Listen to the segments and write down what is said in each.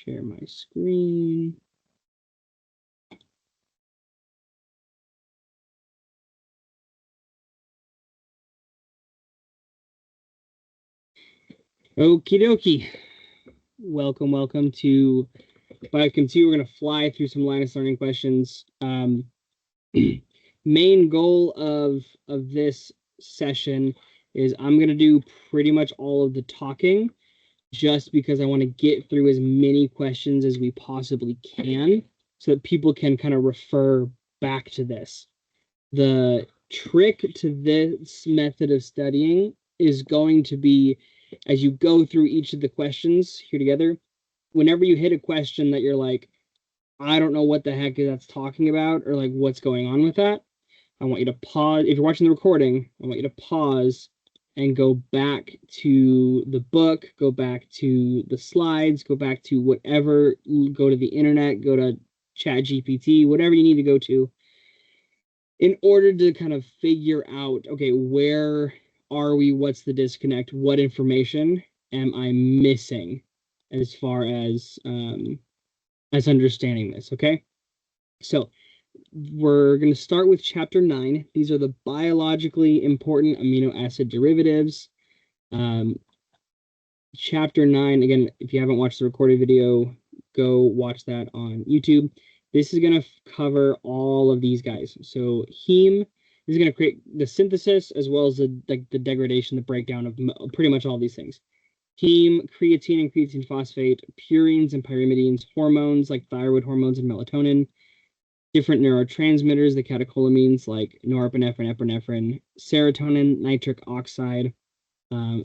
share my screen. Okie dokie. Welcome to Biochem 2. We're going to fly through some Linus learning questions. Main goal of this session is I'm going to do pretty much all of the talking, just because I want to get through as many questions as we possibly can so that people can kind of refer back to this. The trick to this method of studying is going to be, as you go through each of the questions here together, whenever you hit a question that you're like, I don't know what the heck that's talking about, or like what's going on with that, I want you to pause. If you're watching the recording, I want you to pause and go back to the book, go back to the slides, go back to whatever, go to the internet, go to ChatGPT, whatever you need to go to, in order to kind of figure out, okay, where are we? What's the disconnect? What information am I missing as far as understanding this, okay? So we're going to start with chapter 9. These are the biologically important amino acid derivatives. Chapter 9, again, if you haven't watched the recorded video, go watch that on YouTube. This is going to cover all of these guys. So heme is going to create the synthesis as well as the degradation, the breakdown of pretty much all these things. Heme, creatine and creatine phosphate, purines and pyrimidines, hormones like thyroid hormones and melatonin, different neurotransmitters, the catecholamines like norepinephrine, epinephrine, serotonin, nitric oxide,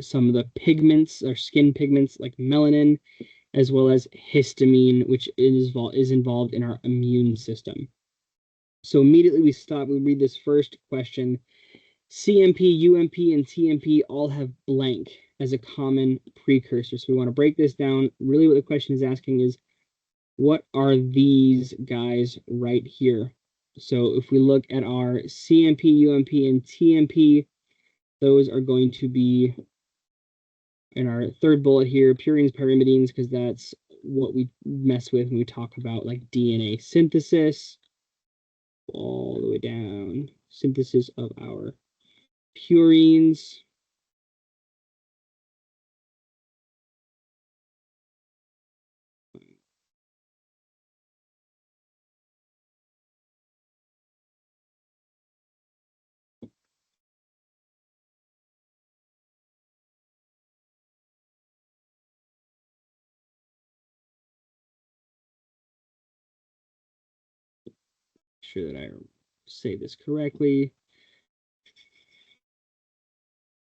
some of the pigments or skin pigments like melanin, as well as histamine, which is involved in our immune system. So immediately we stop, we read this first question. CMP, UMP, and TMP all have blank as a common precursor. So we want to break this down. Really what the question is asking is, what are these guys right here? So if we look at our CMP, UMP, and TMP, those are going to be in our third bullet here, purines, pyrimidines, because that's what we mess with when we talk about like DNA synthesis, all the way down, synthesis of our purines. Sure that I say this correctly.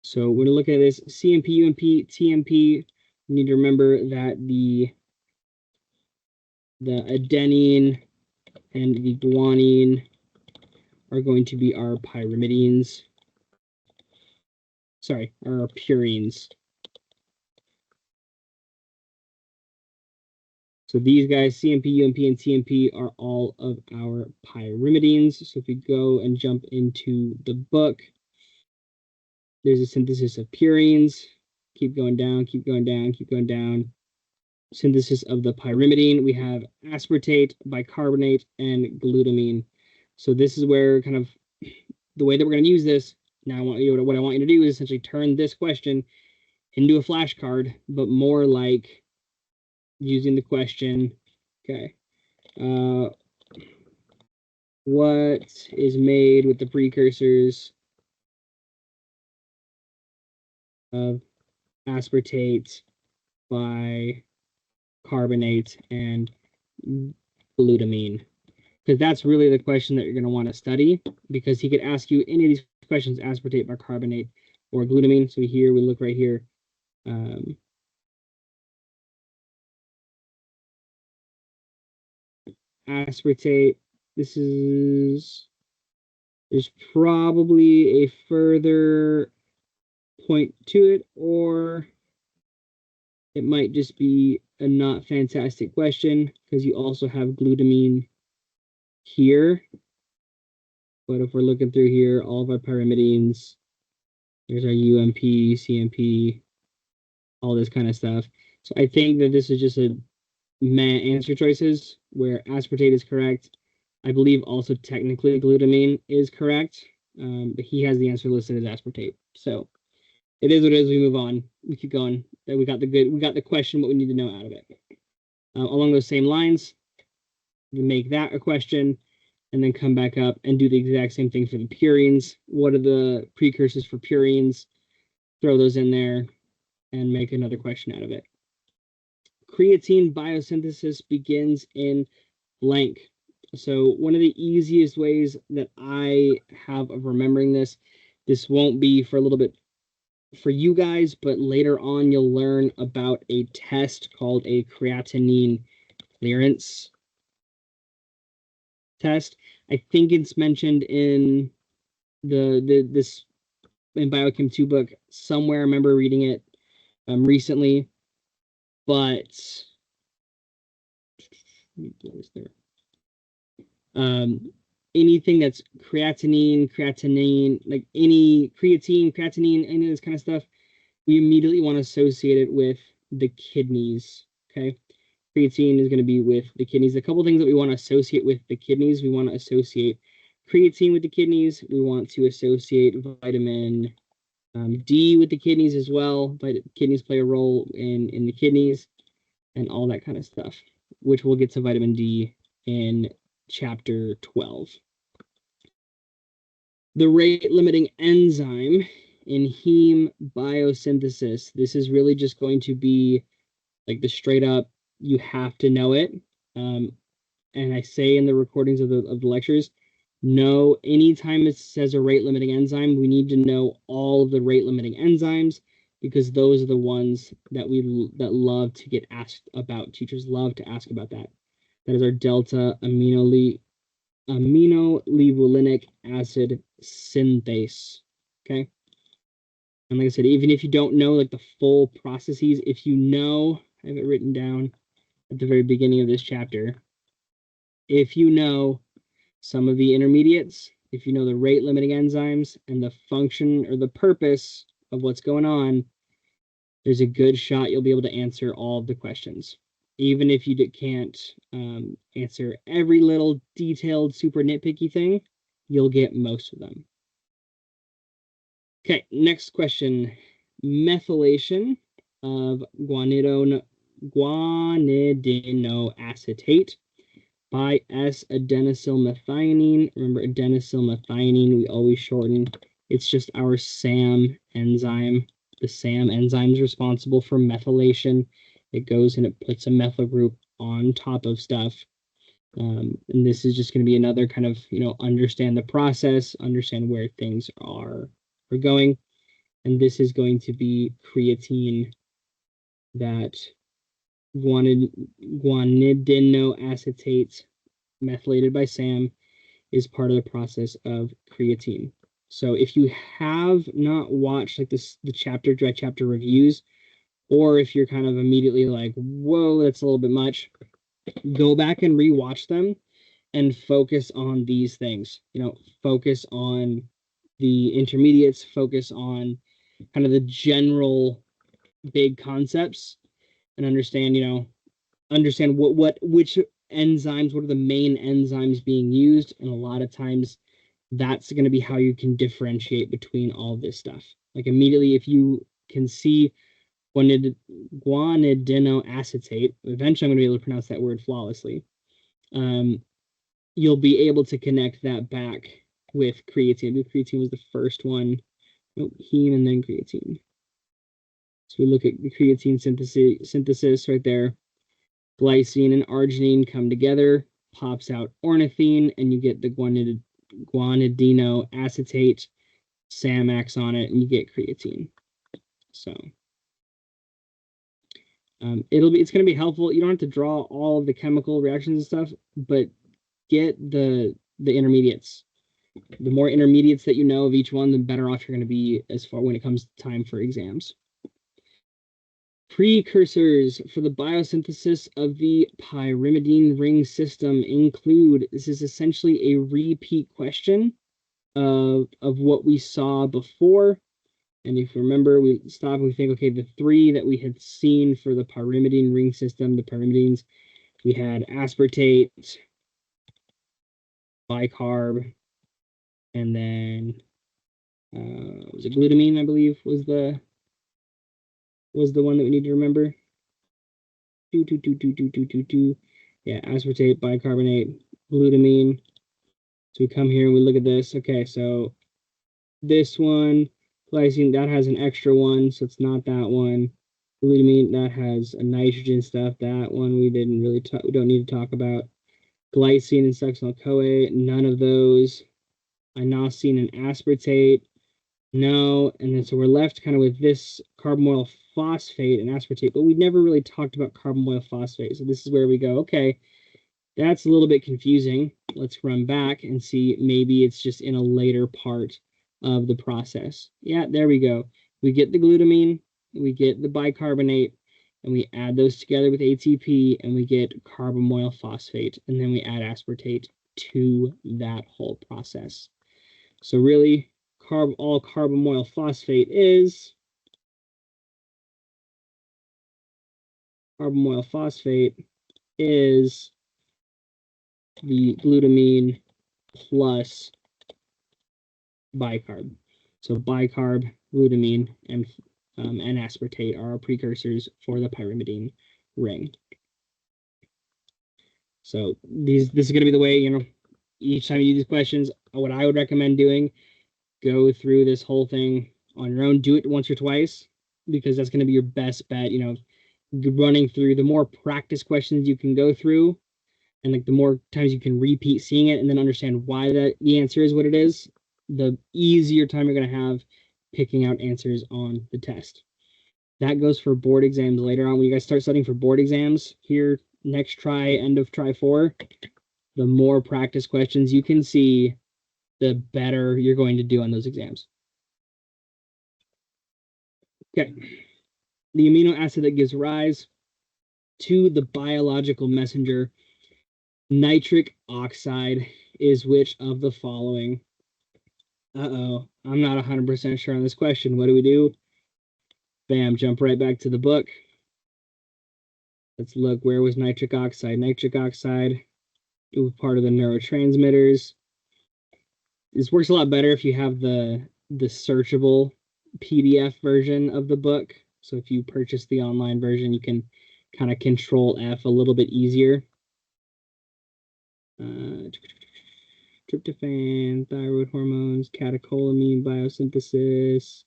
So we're looking at this CMP, UMP, TMP. We need to remember that the adenine and the guanine are going to be our pyrimidines. Sorry, our purines. So these guys, CMP, UMP, and TMP, are all of our pyrimidines. So if we go and jump into the book, there's a synthesis of purines. Keep going down, keep going down, keep going down. Synthesis of the pyrimidine. We have aspartate, bicarbonate, and glutamine. So this is where kind of the way that we're going to use this. Now, what I want you to do is essentially turn this question into a flashcard, but more like using the question, okay, what is made with the precursors of aspartate, bicarbonate, and glutamine? Because that's really the question that you're going to want to study, because he could ask you any of these questions, aspartate, bicarbonate, or glutamine. So here, we look right here. Aspartate, there's probably a further point to it, or it might just be a not fantastic question because you also have glutamine here. But if we're looking through here, all of our pyrimidines, there's our UMP, CMP, all this kind of stuff. So I think that this is just a answer choices where aspartate is correct. I believe also technically glutamine is correct, but he has the answer listed as aspartate. So it is what it is. We move on. We keep going. We got the question, what we need to know out of it. Along those same lines, we make that a question, and then come back up and do the exact same thing for the purines. What are the precursors for purines? Throw those in there and make another question out of it. Creatine biosynthesis begins in blank. So one of the easiest ways that I have of remembering this won't be for a little bit for you guys, but later on you'll learn about a test called a creatinine clearance test. I think it's mentioned in this in Biochem 2 book somewhere. I remember reading it recently, but anything that's creatinine, like any creatinine, any of this kind of stuff, we immediately want to associate it with the kidneys. Okay, creatine is going to be with the kidneys. A couple things that we want to associate with the kidneys. We want to associate creatine with the kidneys. We want to associate vitamin D with the kidneys as well. But kidneys play a role in the kidneys and all that kind of stuff, which we'll get to vitamin D in chapter 12. The rate-limiting enzyme in heme biosynthesis. This is really just going to be like the straight up, you have to know it. And I say in the recordings of the lectures, no, anytime it says a rate-limiting enzyme, we need to know all of the rate-limiting enzymes, because those are the ones that that love to get asked about. Teachers love to ask about that. That is our delta aminolevulinic acid synthase. Okay. And like I said, even if you don't know like the full processes, if you know, I have it written down at the very beginning of this chapter, if you know some of the intermediates, if you know the rate limiting enzymes and the function or the purpose of what's going on, there's a good shot you'll be able to answer all of the questions. Even if you can't answer every little detailed, super nitpicky thing, you'll get most of them. Okay, next question. Methylation of guanidinoacetate by S-adenosylmethionine. Remember, adenosylmethionine, we always shorten. It's just our SAM enzyme. The SAM enzyme is responsible for methylation. It goes and it puts a methyl group on top of stuff. And this is just going to be another kind of, understand the process, understand where things are going. And this is going to be creatine, that guanidinoacetate methylated by SAM is part of the process of creatine. So if you have not watched like the chapter by chapter reviews, or if you're kind of immediately like, whoa, that's a little bit much, go back and rewatch them and focus on these things. Focus on the intermediates, focus on kind of the general big concepts, and understand which enzymes, what are the main enzymes being used. And a lot of times that's going to be how you can differentiate between all this stuff. Like immediately, if you can see guanidinoacetate, eventually I'm going to be able to pronounce that word flawlessly, you'll be able to connect that back with creatine. I believe creatine was the first one. Heme and then creatine. So we look at the creatine synthesis right there. Glycine and arginine come together, pops out ornithine, and you get the guanidinoacetate. SAM acts on it, and you get creatine. So it's going to be helpful. You don't have to draw all of the chemical reactions and stuff, but get the intermediates. The more intermediates that you know of each one, the better off you're going to be as far when it comes to time for exams. Precursors for the biosynthesis of the pyrimidine ring system include, this is essentially a repeat question of what we saw before. And if you remember, we stop and we think, okay, the three that we had seen for the pyrimidine ring system, the pyrimidines, We had aspartate, bicarb, and then was it glutamine, I believe, was the one that we need to remember. Yeah, aspartate, bicarbonate, glutamine. So we come here and we look at this. Okay, so this one, glycine, that has an extra one, so it's not that one. Glutamine, that has a nitrogen stuff. That one we didn't really we don't need to talk about. Glycine and succinyl-CoA, none of those. Inosine and aspartate, no. And then so we're left kind of with this carbamoyl phosphate and aspartate, but we never really talked about carbamoyl phosphate. So this is where we go, okay, that's a little bit confusing. Let's run back and see, maybe it's just in a later part of the process. Yeah, there we go. We get the glutamine, we get the bicarbonate, and we add those together with ATP, and we get carbamoyl phosphate, and then we add aspartate to that whole process. So really, all carbamoyl phosphate is the glutamine plus bicarb. So bicarb, glutamine, and aspartate are our precursors for the pyrimidine ring. So this is going to be the way, each time you do these questions, what I would recommend doing, go through this whole thing on your own. Do it once or twice, because that's going to be your best bet. Running through, the more practice questions you can go through, and like the more times you can repeat seeing it and then understand why the answer is what it is, the easier time you're going to have picking out answers on the test. That goes for board exams later on. When you guys start studying for board exams here next end of try 4, the more practice questions you can see, the better you're going to do on those exams. Okay. The amino acid that gives rise to the biological messenger, nitric oxide, is which of the following? I'm not 100% sure on this question. What do we do? Bam, jump right back to the book. Let's look, where was nitric oxide? Nitric oxide was part of the neurotransmitters. This works a lot better if you have the searchable PDF version of the book. So if you purchase the online version, you can kind of control F a little bit easier. Tryptophan, thyroid hormones, catecholamine, biosynthesis.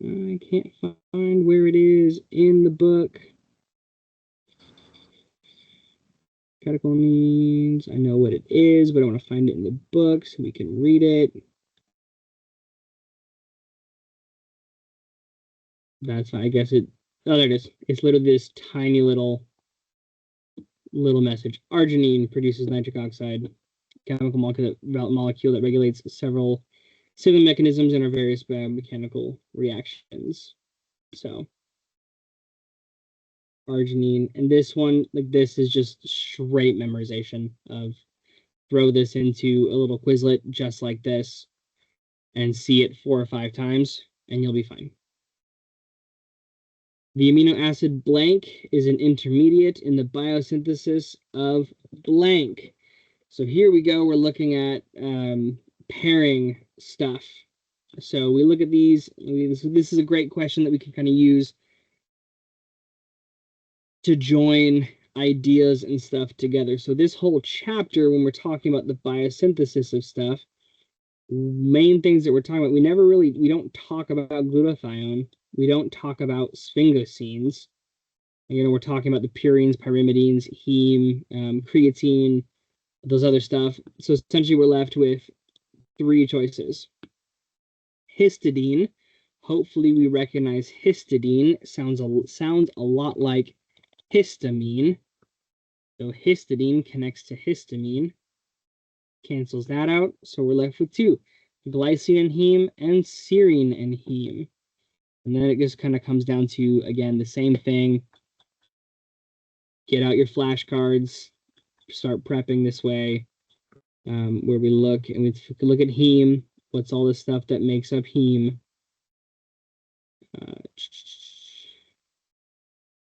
I can't find where it is in the book. Catecholamines, I know what it is, but I want to find it in the book so we can read it. That's fine. I guess it. Oh, there it is. It's literally this tiny little message. Arginine produces nitric oxide, chemical molecule that regulates several signaling mechanisms in our various mechanical reactions. So arginine, and this one, like, this is just straight memorization of, throw this into a little Quizlet just like this and see it 4 or 5 times and you'll be fine. The amino acid blank is an intermediate in the biosynthesis of blank. So here we go, we're looking at pairing stuff. So we look at these, this is a great question that we can kind of use to join ideas and stuff together. So this whole chapter, when we're talking about the biosynthesis of stuff, main things that we're talking about, we don't talk about glutathione, we don't talk about sphingosines. We're talking about the purines, pyrimidines, heme, creatine, those other stuff. So essentially we're left with 3 choices. Histidine, hopefully we recognize histidine, sounds a lot like histamine. So histidine connects to histamine, cancels that out. So we're left with 2, glycine and heme and serine and heme. And then it just kind of comes down to, again, the same thing. Get out your flashcards, start prepping this way. where we look and we look at heme. What's all the stuff that makes up heme?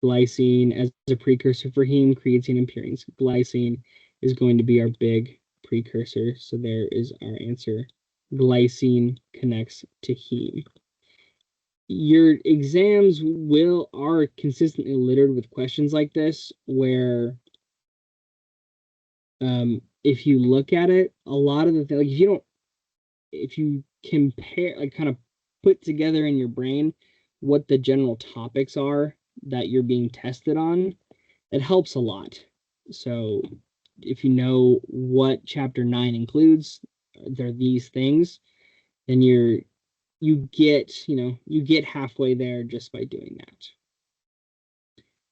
Glycine as a precursor for heme, creatine and purines. Glycine is going to be our big precursor. So there is our answer. Glycine connects to heme. Your exams are consistently littered with questions like this, where if you look at it, a lot of the things, like if you compare, like kind of put together in your brain what the general topics are that you're being tested on, it helps a lot. So if you know what chapter 9 includes, they're these things, then you get halfway there just by doing that.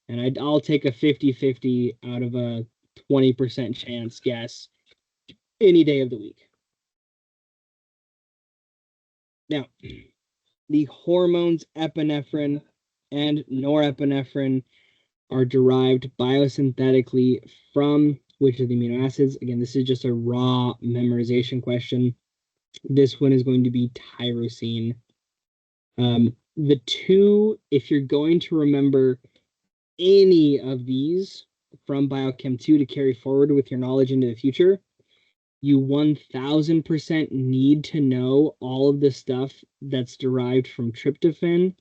And I'll take a 50-50 out of a 20% chance guess any day of the week. Now, the hormones epinephrine and norepinephrine are derived biosynthetically from which of the amino acids? Again, this is just a raw memorization question. This one is going to be tyrosine. The two, if you're going to remember any of these from Biochem 2 to carry forward with your knowledge into the future, you 1000% need to know all of the stuff that's derived from tryptophan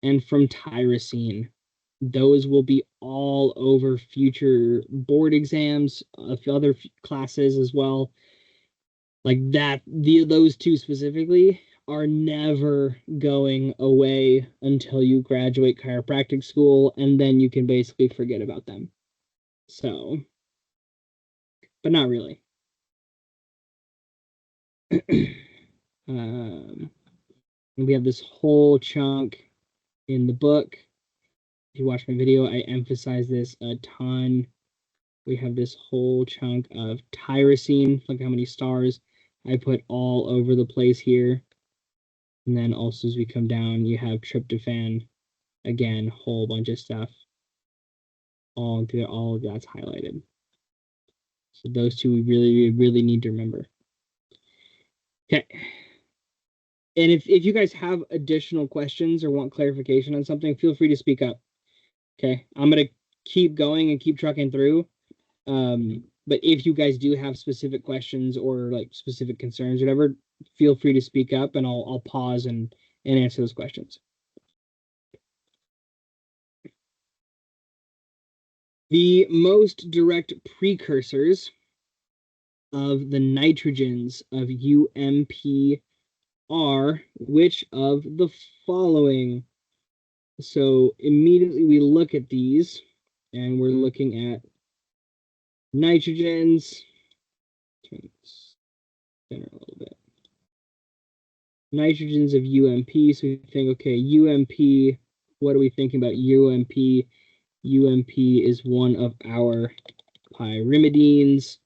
and from tyrosine. Those will be all over future board exams of other classes as well. Like that, those two specifically are never going away until you graduate chiropractic school, and then you can basically forget about them. So, but not really. We have this whole chunk in the book. If you watch my video, I emphasize this a ton. We have this whole chunk of tyrosine. Look how many stars I put all over the place here. And then also as we come down, you have tryptophan. Again, whole bunch of stuff. All of that's highlighted. So those two we really need to remember. Okay. And if you guys have additional questions or want clarification on something, feel free to speak up. Okay. I'm going to keep going and keep trucking through. But if you guys do have specific questions or like specific concerns, whatever, feel free to speak up and I'll pause and answer those questions. The most direct precursors of the nitrogens of UMP are which of the following? So immediately we look at these and we're looking at nitrogens. Turn this center a little bit. Nitrogens of UMP. So we think, okay, UMP, what are we thinking about UMP? UMP is one of our pyrimidines.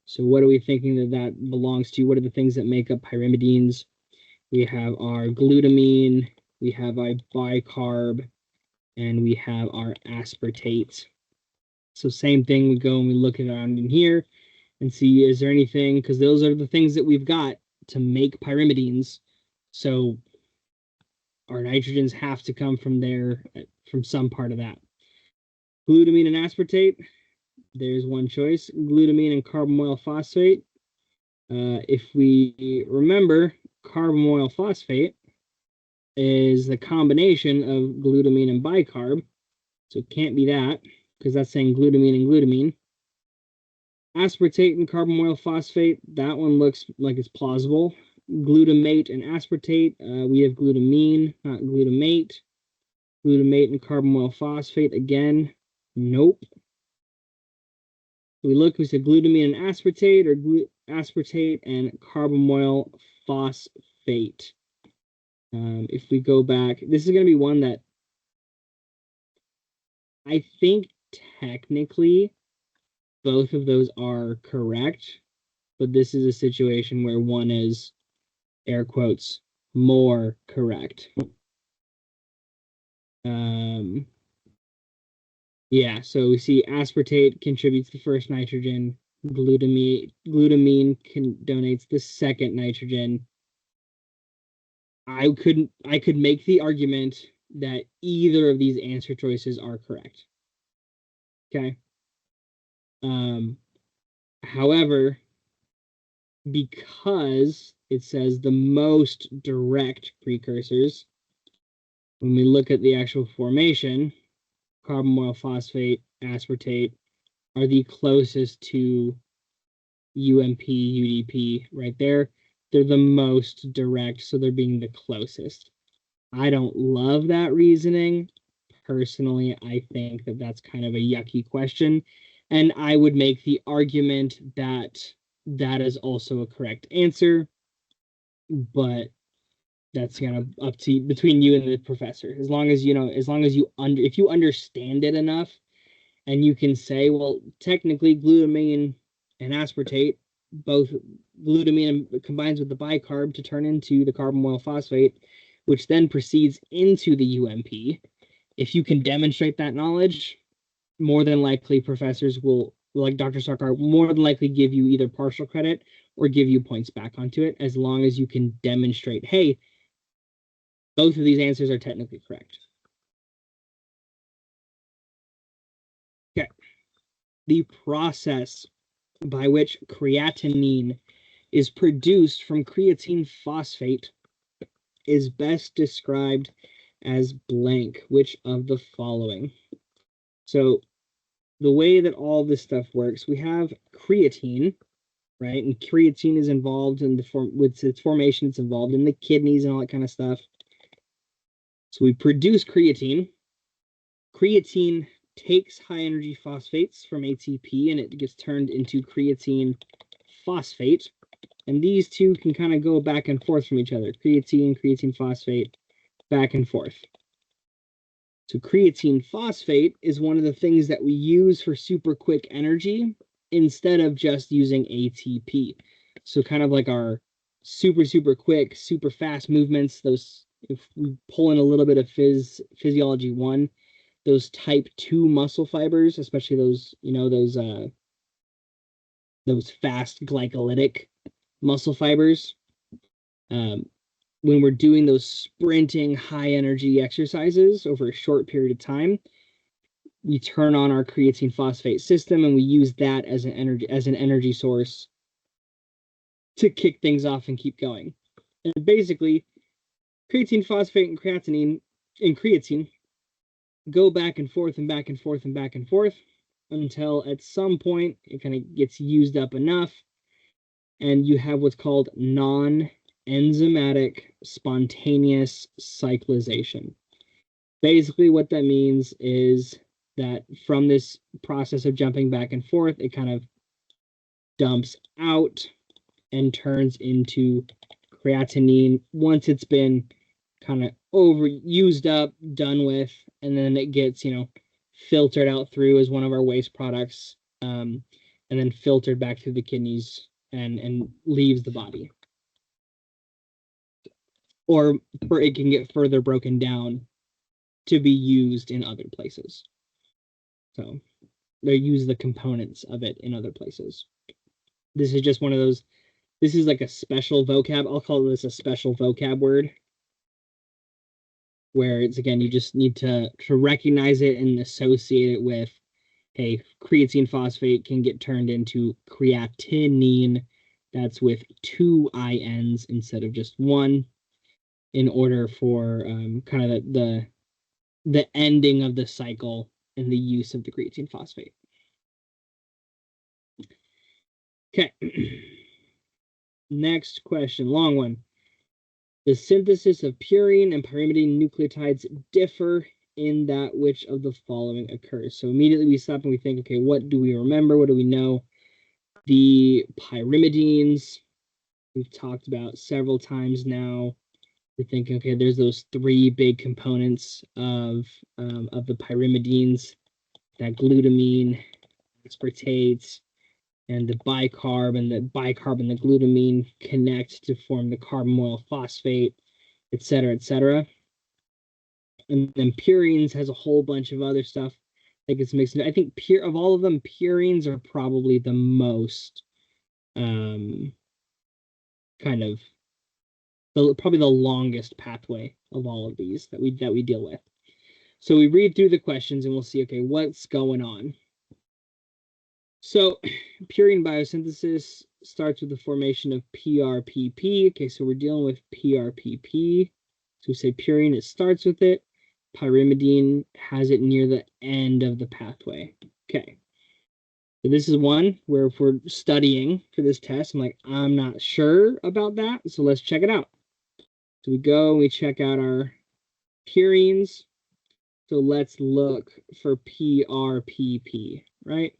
So what are we thinking that belongs to? What are the things that make up pyrimidines? We have our glutamine, we have our bicarb, and we have our aspartate. So same thing, we go and we look around in here and see, is there anything, because those are the things that we've got to make pyrimidines. So our nitrogens have to come from there, from some part of that. Glutamine and aspartate, there's one choice. Glutamine and carbamoyl phosphate. If we remember, carbamoyl phosphate is the combination of glutamine and bicarb. So it can't be that, because that's saying glutamine and glutamine. Aspartate and carbamoyl phosphate, that one looks like it's plausible. Glutamate and aspartate, we have glutamine, not glutamate. Glutamate and carbamoyl phosphate, again, nope. We look, we said glutamine and aspartate, or aspartate and carbamoyl phosphate. If we go back, this is going to be one that I think technically both of those are correct, but this is a situation where one is, air quotes, more correct. Yeah, so we see aspartate contributes the first nitrogen, Glutamine donates the second nitrogen. I could make the argument that either of these answer choices are correct. Okay. However, because it says the most direct precursors, when we look at the actual formation, carbamoyl phosphate, aspartate are the closest to UMP, UDP right there. They're the most direct, so they're being the closest. I don't love that reasoning. Personally, I think that that's kind of a yucky question. And I would make the argument that that is also a correct answer. But that's kind of up to between you and the professor. As long as you know, if you understand it enough, and you can say, well, technically glutamine and aspartate, both glutamine combines with the bicarb to turn into the carbamoyl phosphate, which then proceeds into the UMP. If you can demonstrate that knowledge, more than likely professors will, like Dr. Sarkar, more than likely give you either partial credit or give you points back onto it, as long as you can demonstrate, hey, both of these answers are technically correct. Okay. The process by which creatinine is produced from creatine phosphate is best described as blank. Which of the following? So the way that all this stuff works, we have creatine, right? And creatine is involved in with its formation, it's involved in the kidneys and all that kind of stuff. So we produce creatine. Creatine takes high energy phosphates from ATP and it gets turned into creatine phosphate. And these two can kind of go back and forth from each other. Creatine phosphate, back and forth. So creatine phosphate is one of the things that we use for super quick energy instead of just using ATP. So kind of like our super quick, super fast movements, those, if we pull in a little bit of physiology 1, those type 2 muscle fibers, especially those, those fast glycolytic muscle fibers. When we're doing those sprinting high energy exercises over a short period of time, we turn on our creatine phosphate system and we use that as an energy source to kick things off and keep going. And basically, creatine phosphate and creatine go back and forth and back and forth and back and forth until at some point it kind of gets used up enough and you have what's called non-enzymatic spontaneous cyclization. Basically what that means is that from this process of jumping back and forth, it kind of dumps out and turns into creatinine once it's been kind of used up, done with, and then it gets, filtered out through as one of our waste products, and then filtered back through the kidneys and leaves the body. Or it can get further broken down to be used in other places. So they use the components of it in other places. This is just one of those, this is like a special vocab. I'll call this a special vocab word, where it's, again, you just need to recognize it and associate it with, hey, creatine phosphate can get turned into creatinine. That's with 2 INs instead of just 1, in order for kind of the ending of the cycle and the use of the creatine phosphate. Okay. Next question, long one. The synthesis of purine and pyrimidine nucleotides differ in that which of the following occurs. So immediately we stop and we think, okay, what do we remember? What do we know? The pyrimidines, we've talked about several times now. We're thinking, okay, there's those 3 big components of the pyrimidines, that glutamine, aspartate, and the bicarb, and the bicarb and the glutamine connect to form the carbamoyl phosphate, et cetera, et cetera. And then purines has a whole bunch of other stuff think it's mixed. I think of all of them, purines are probably the most kind of probably the longest pathway of all of these that we deal with. So we read through the questions and we'll see, okay, what's going on. So purine biosynthesis starts with the formation of PRPP. Okay, so we're dealing with PRPP. So we say purine, it starts with it. Pyrimidine has it near the end of the pathway. Okay. So this is one where if we're studying for this test, I'm like, I'm not sure about that. So let's check it out. So we go and we check out our purines. So let's look for PRPP, right?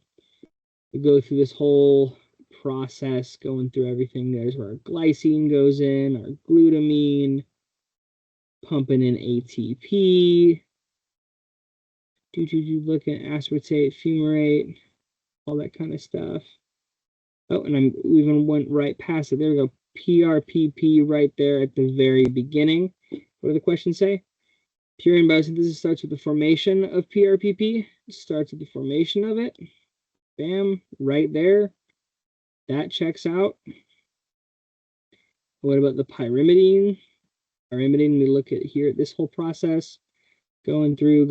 We go through this whole process, going through everything. There's where our glycine goes in, our glutamine, pumping in ATP, look at aspartate, fumarate, all that kind of stuff. Oh, and we even went right past it. There we go. PRPP right there at the very beginning. What do the questions say? Purine biosynthesis starts with the formation of PRPP. It starts with the formation of it. Bam, right there. That checks out. What about the pyrimidine? Pyrimidine, we look at here at this whole process. Going through.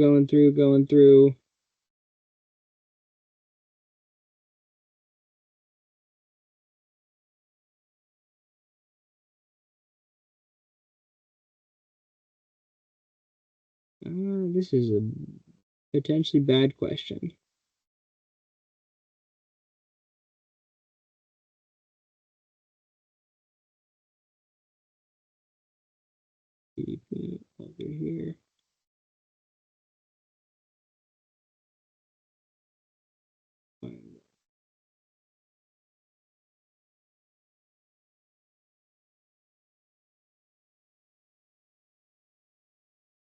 This is a potentially bad question. Over here.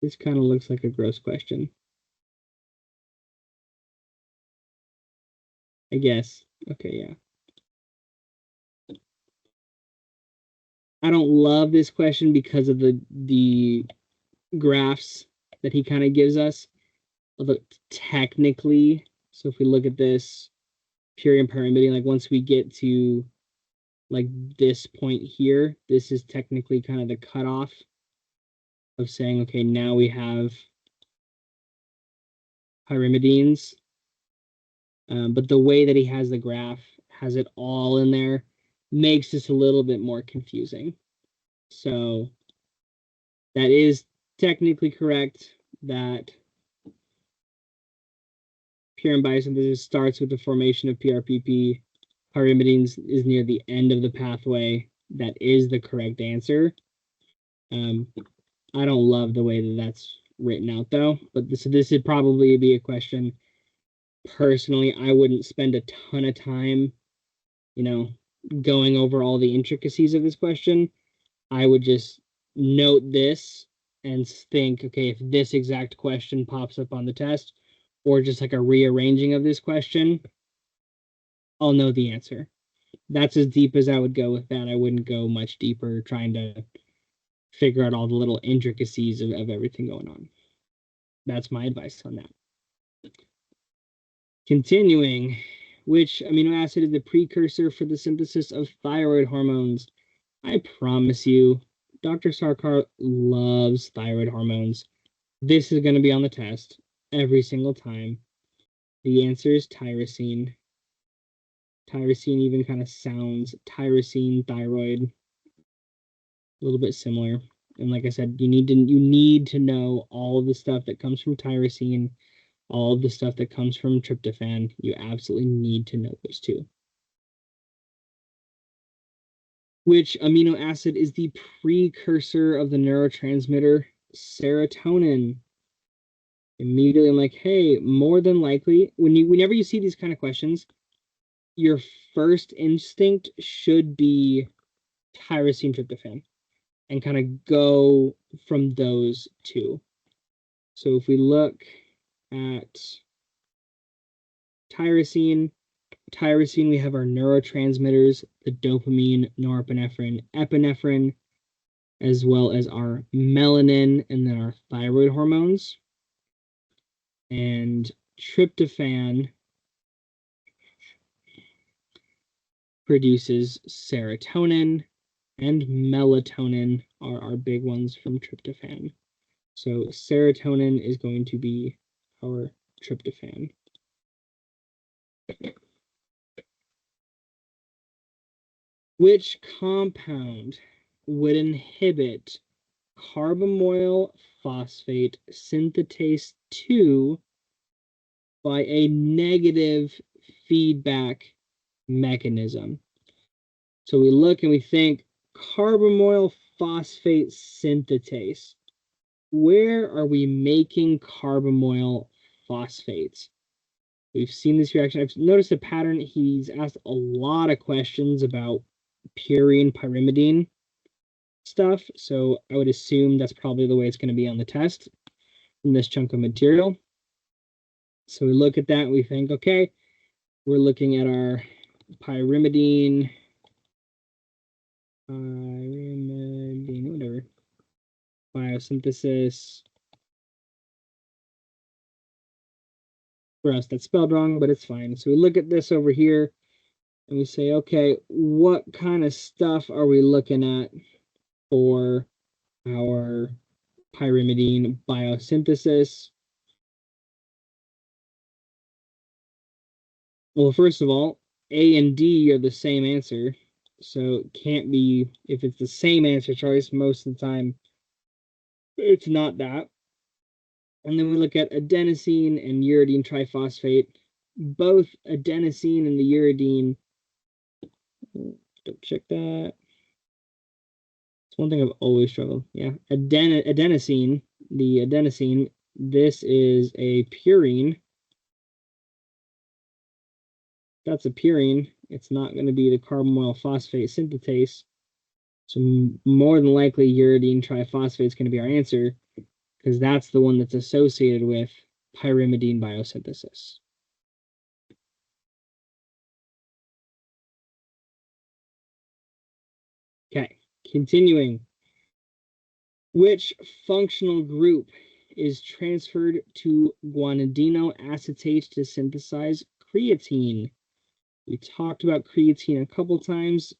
This kind of looks like a gross question. I guess. Okay, yeah. I don't love this question because of the graphs that he kind of gives us. Although technically, so if we look at this purine pyrimidine, like once we get to like this point here, this is technically kind of the cutoff of saying, okay, now we have pyrimidines. But the way that he has the graph, has it all in there, makes this a little bit more confusing. So that is technically correct that purine biosynthesis starts with the formation of PRPP. Pyrimidines is near the end of the pathway. That is the correct answer. I don't love the way that that's written out though, but this would probably be a question. Personally, I wouldn't spend a ton of time, going over all the intricacies of this question. I would just note this and think, okay, if this exact question pops up on the test, or just like a rearranging of this question, I'll know the answer. That's as deep as I would go with that. I wouldn't go much deeper trying to figure out all the little intricacies of everything going on. That's my advice on that. Continuing, which amino acid is the precursor for the synthesis of thyroid hormones? I promise you, Dr. Sarkar loves thyroid hormones. This is going to be on the test every single time. The answer is tyrosine. Tyrosine even kind of sounds tyrosine, thyroid, a little bit similar. And like I said, you need to know all of the stuff that comes from tyrosine, all of the stuff that comes from tryptophan. You absolutely need to know those two. Which amino acid is the precursor of the neurotransmitter serotonin? Immediately I'm like, hey, more than likely, whenever you see these kind of questions, your first instinct should be tyrosine, tryptophan, and kind of go from those two. So if we look at tyrosine, we have our neurotransmitters, the dopamine, norepinephrine, epinephrine, as well as our melanin, and then our thyroid hormones. And tryptophan produces serotonin, and melatonin are our big ones from tryptophan. So serotonin is going to be our tryptophan. Which compound would inhibit carbamoyl phosphate synthetase 2 by a negative feedback mechanism? So we look and we think carbamoyl phosphate synthetase. Where are we making carbamoyl phosphates? We've seen this reaction. I've noticed a pattern. He's asked a lot of questions about purine, pyrimidine stuff. So I would assume that's probably the way it's going to be on the test in this chunk of material. So we look at that and we think, okay, we're looking at our pyrimidine, whatever, biosynthesis. For us, that's spelled wrong, but it's fine. So we look at this over here and we say, okay, what kind of stuff are we looking at for our pyrimidine biosynthesis? Well, first of all, A and D are the same answer. So it can't be, if it's the same answer choice, most of the time, it's not that. And then we look at adenosine and uridine triphosphate. Both adenosine and the uridine, don't check that. It's one thing I've always struggled. Yeah, adenosine, the adenosine, this is a purine. That's a purine. It's not going to be the carbamoyl phosphate synthetase. So more than likely uridine triphosphate is going to be our answer, because that's the one that's associated with pyrimidine biosynthesis. Okay, continuing. Which functional group is transferred to guanidino acetate to synthesize creatine? We talked about creatine a couple times.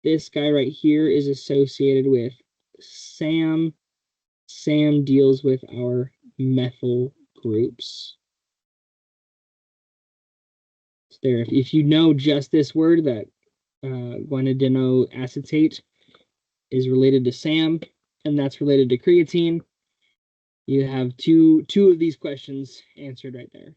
This guy right here is associated with SAM. SAM deals with our methyl groups. So there, if you know just this word, that guanidino acetate is related to SAM, and that's related to creatine, you have two of these questions answered right there.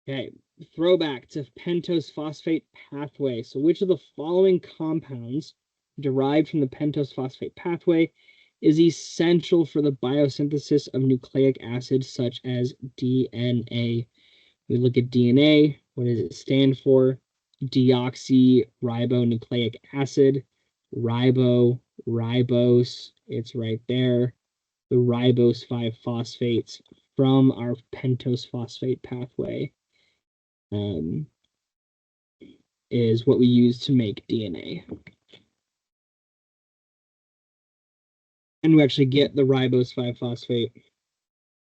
Okay, throwback to pentose phosphate pathway. So which of the following compounds derived from the pentose phosphate pathway is essential for the biosynthesis of nucleic acids such as DNA? We look at DNA. What does it stand for? Deoxyribonucleic acid. Ribose, it's right there. The ribose 5-phosphates from our pentose phosphate pathway is what we use to make DNA. And we actually get the ribose 5-phosphate.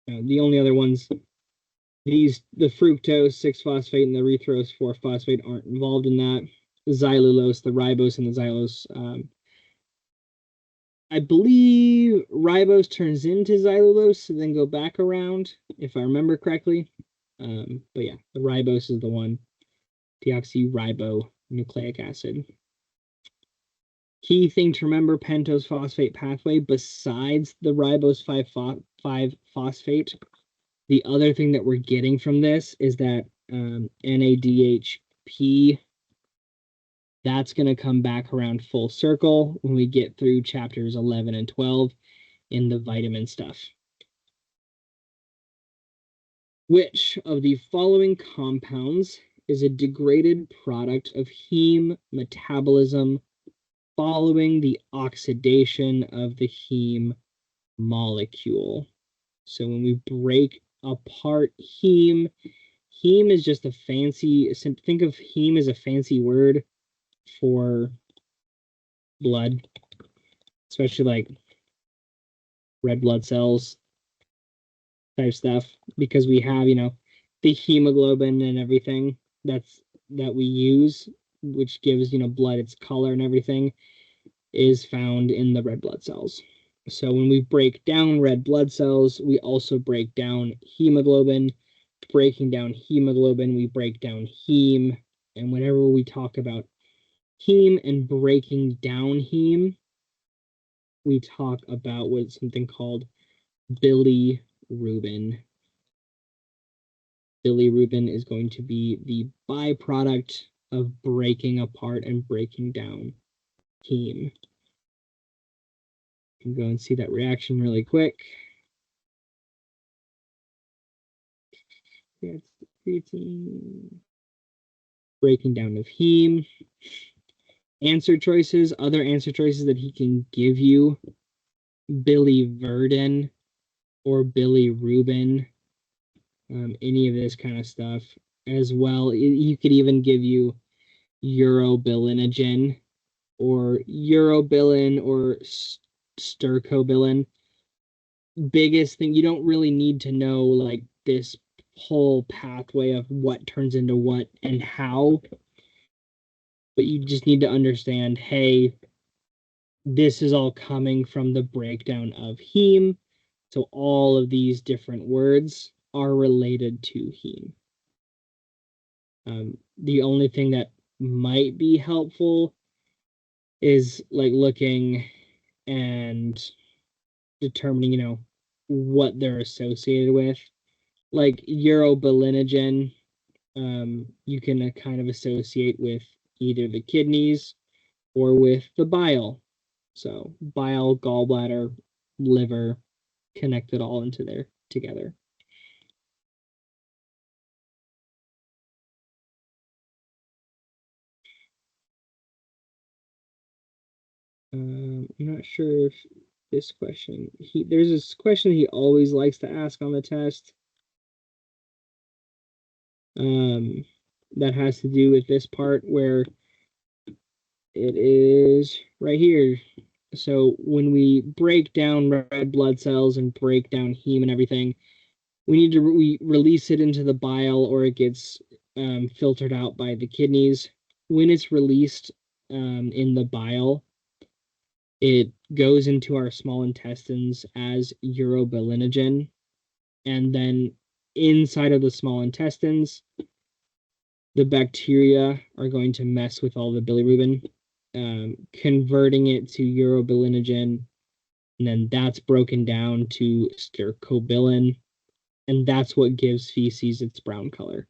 The only other ones, the fructose 6-phosphate and the erythrose 4-phosphate aren't involved in that. The xylulose, the ribose and the xylulose, I believe ribose turns into xylulose and then go back around, if I remember correctly. But yeah, the ribose is the one. Deoxyribonucleic acid. Key thing to remember, pentose phosphate pathway, besides the ribose 5-phosphate, the other thing that we're getting from this is that NADHP, that's going to come back around full circle when we get through chapters 11 and 12 in the vitamin stuff. Which of the following compounds is a degraded product of heme metabolism following the oxidation of the heme molecule? So when we break apart heme is just a fancy, think of heme as a fancy word for blood, especially like red blood cells. type stuff, because we have, you know, the hemoglobin and everything that we use, which gives, you know, blood its color and everything, is found in the red blood cells. So when we break down red blood cells, we also break down hemoglobin. Breaking down hemoglobin, we break down heme. And whenever we talk about heme and breaking down heme, we talk about what's something called bilirubin. Bilirubin is going to be the byproduct of breaking apart and breaking down heme. You can go and see that reaction really quick. That's the creatine. Breaking down of heme. Answer choices, other answer choices that he can give you: biliverdin or bilirubin, any of this kind of stuff as well. You could even give you urobilinogen or urobilin or stercobilin. Biggest thing, you don't really need to know like this whole pathway of what turns into what and how, but you just need to understand, hey, this is all coming from the breakdown of heme. So all of these different words are related to heme. The only thing that might be helpful is like looking and determining, you know, what they're associated with. Like urobilinogen, you can kind of associate with either the kidneys or with the bile. So bile, gallbladder, liver, connect it all into there together. I'm not sure if this question, there's this question he always likes to ask on the test, that has to do with this part where it is right here. So when we break down red blood cells and break down heme and everything, we need to release it into the bile, or it gets filtered out by the kidneys. When it's released in the bile, it goes into our small intestines as urobilinogen, and then inside of the small intestines, the bacteria are going to mess with all the bilirubin, converting it to urobilinogen, and then that's broken down to stercobilin, and that's what gives feces its brown color.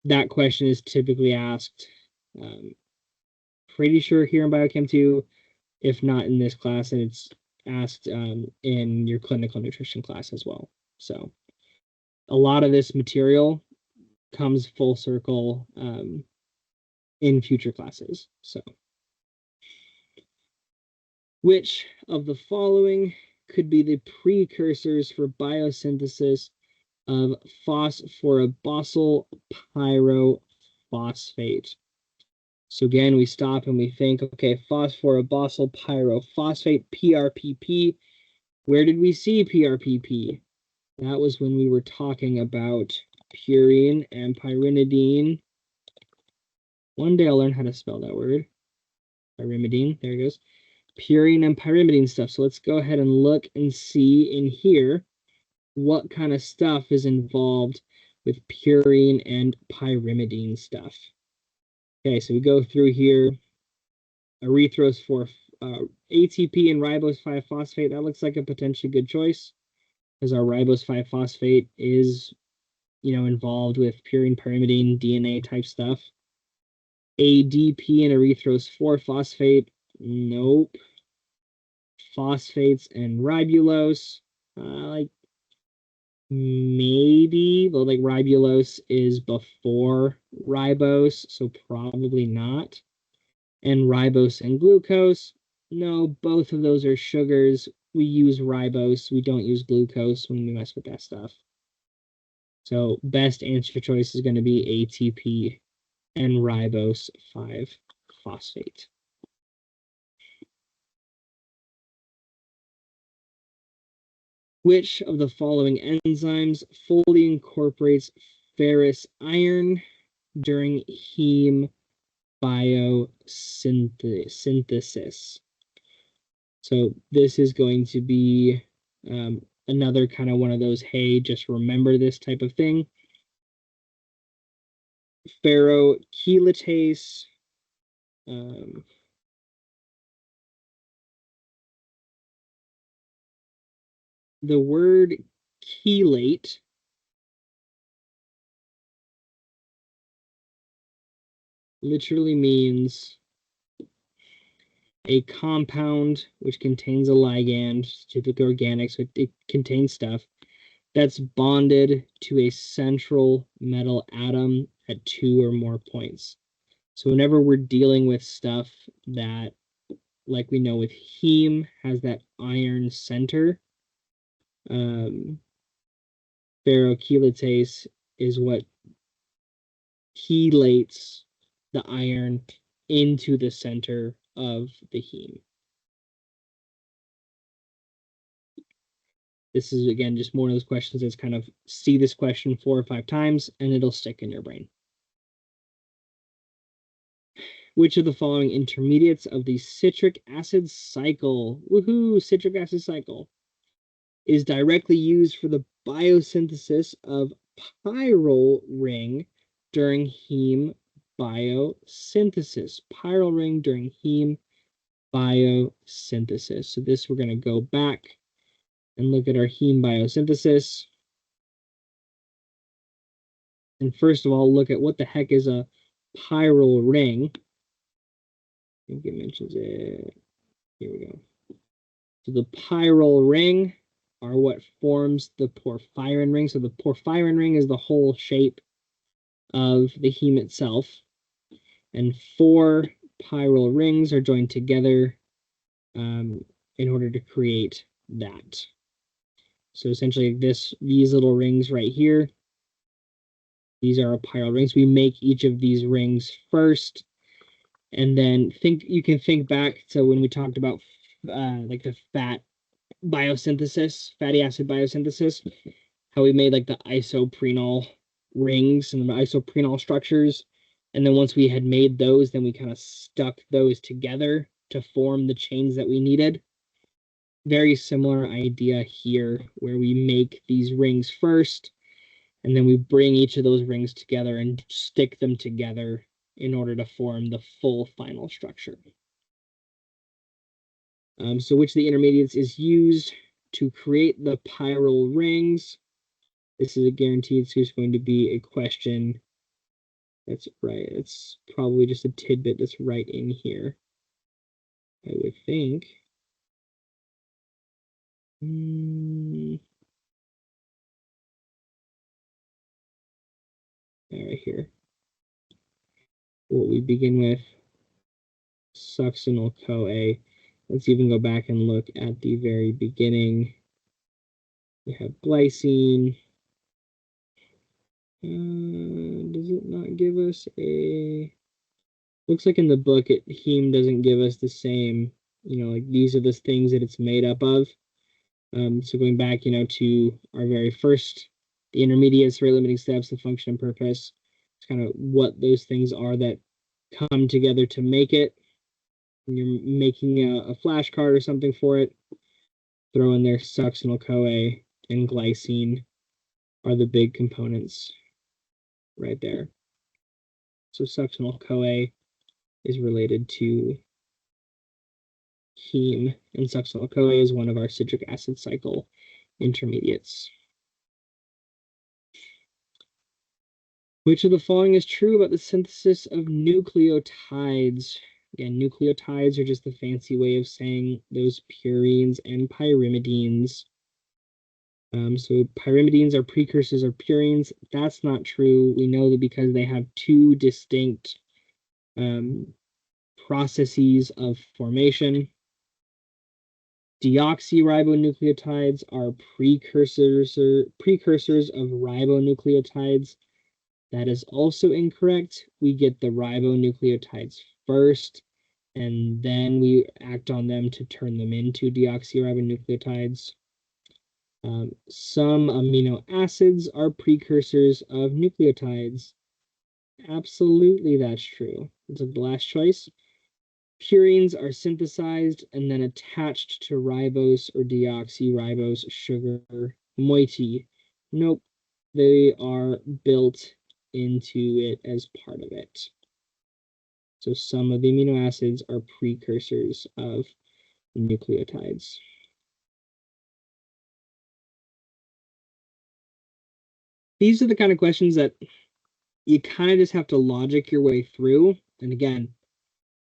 That question is typically asked, pretty sure here in Biochem 2, if not in this class, and it's asked in your clinical nutrition class as well. So a lot of this material comes full circle in future classes. So which of the following could be the precursors for biosynthesis of phosphorobosyl pyrophosphate? So again, we stop and we think, okay, phosphorobosyl pyrophosphate, PRPP. Where did we see PRPP? That was when we were talking about purine and pyrimidine. One day I'll learn how to spell that word. Pyrimidine, there it goes. Purine and pyrimidine stuff. So let's go ahead and look and see in here what kind of stuff is involved with purine and pyrimidine stuff. Okay, so we go through here. Erythros for ATP and ribose 5-phosphate. That looks like a potentially good choice, because our ribose 5-phosphate is, you know, involved with purine, pyrimidine, DNA type stuff. ADP and erythros 4-phosphate. Nope. Phosphates and ribulose. Like maybe, but like ribulose is before ribose, so probably not. And ribose and glucose. No, both of those are sugars. We use ribose. We don't use glucose when we mess with that stuff. So best answer choice is going to be ATP and ribose 5-phosphate. Which of the following enzymes fully incorporates ferrous iron during heme biosynthesis? So this is going to be another kind of one of those, hey, just remember this type of thing. Ferrochelatase, the word chelate literally means a compound which contains a ligand, typically organic, so it contains stuff that's bonded to a central metal atom at 2 or more points. So whenever we're dealing with stuff that, like we know with heme, has that iron center, ferrochelatase is what chelates the iron into the center of the heme. This is, again, just one of those questions that's kind of see this question 4 or 5 times and it'll stick in your brain. Which of the following intermediates of the citric acid cycle, woohoo, citric acid cycle, is directly used for the biosynthesis of pyrrole ring during heme biosynthesis? Pyrrole ring during heme biosynthesis. So this, we're going to go back and look at our heme biosynthesis. And first of all, look at what the heck is a pyrrole ring. I think it mentions it. Here we go. So the pyrrole ring are what forms the porphyrin ring. So the porphyrin ring is the whole shape of the heme itself. And 4 pyrrole rings are joined together in order to create that. So essentially these little rings right here, these are our pyrrole rings. We make each of these rings first, and then you can think back to when we talked about like the fat biosynthesis, fatty acid biosynthesis, how we made like the isoprenyl rings and the isoprenyl structures. And then once we had made those, then we kind of stuck those together to form the chains that we needed. Very similar idea here, where we make these rings first, and then we bring each of those rings together and stick them together in order to form the full final structure. So which of the intermediates is used to create the pyrrole rings? This is a guaranteed, so it's going to be a question that's right. It's probably just a tidbit that's right in here, I would think. Right here. What we begin with, succinyl-CoA. Let's even go back and look at the very beginning. We have glycine. Does it not give us a... Looks like in the book, heme doesn't give us the same, like these are the things that it's made up of. So going back, to our very first, the intermediates, rate limiting steps, the function and purpose, it's kind of what those things are that come together to make it. When you're making a flashcard or something for it, throw in there succinyl-CoA and glycine are the big components right there. So succinyl-CoA is related to heme, and succinyl-CoA is one of our citric acid cycle intermediates. Which of the following is true about the synthesis of nucleotides? Again, nucleotides are just the fancy way of saying those purines and pyrimidines. So pyrimidines are precursors of purines. That's not true. We know that because they have 2 distinct processes of formation. Deoxyribonucleotides are precursors of ribonucleotides. That is also incorrect. We get the ribonucleotides first, and then we act on them to turn them into deoxyribonucleotides. Some amino acids are precursors of nucleotides. Absolutely, that's true. It's the last choice. Purines are synthesized and then attached to ribose or deoxyribose sugar moiety. Nope, they are built into it as part of it. So some of the amino acids are precursors of nucleotides. These are the kind of questions that you kind of just have to logic your way through. And again,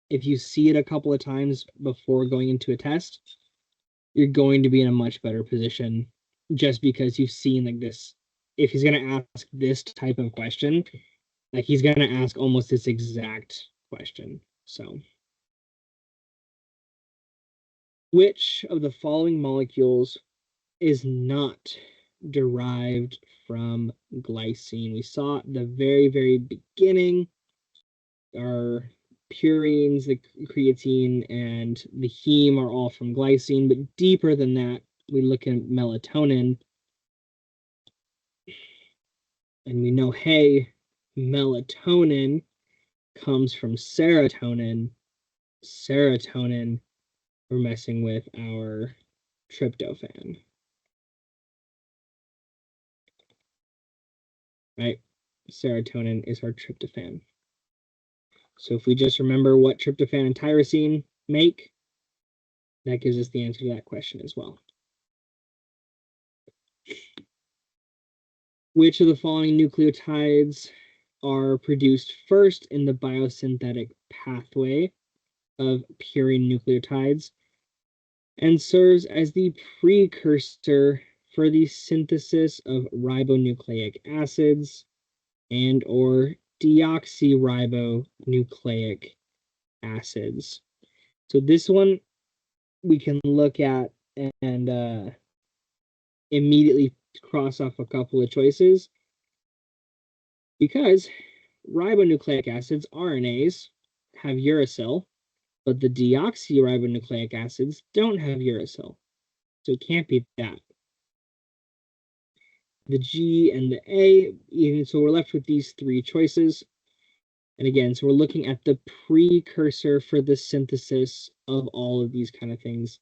if you see it a couple of times before going into a test, you're going to be in a much better position just because you've seen like this. If he's going to ask this type of question, like he's going to ask almost this exact question. So, which of the following molecules is not derived from glycine? We saw at the very, very beginning our purines, the creatine, and the heme are all from glycine, but deeper than that, we look at melatonin, and we know, hey, melatonin comes from serotonin. Serotonin, we're messing with our tryptophan. Right? Serotonin is our tryptophan. So if we just remember what tryptophan and tyrosine make, that gives us the answer to that question as well. Which of the following nucleotides are produced first in the biosynthetic pathway of purine nucleotides and serves as the precursor for the synthesis of ribonucleic acids and or deoxyribonucleic acids? So this one we can look at and immediately cross off a couple of choices because ribonucleic acids, RNAs, have uracil, but the deoxyribonucleic acids don't have uracil. So it can't be that. The G and the A, even so we're left with these three choices. And again, so we're looking at the precursor for the synthesis of all of these kind of things.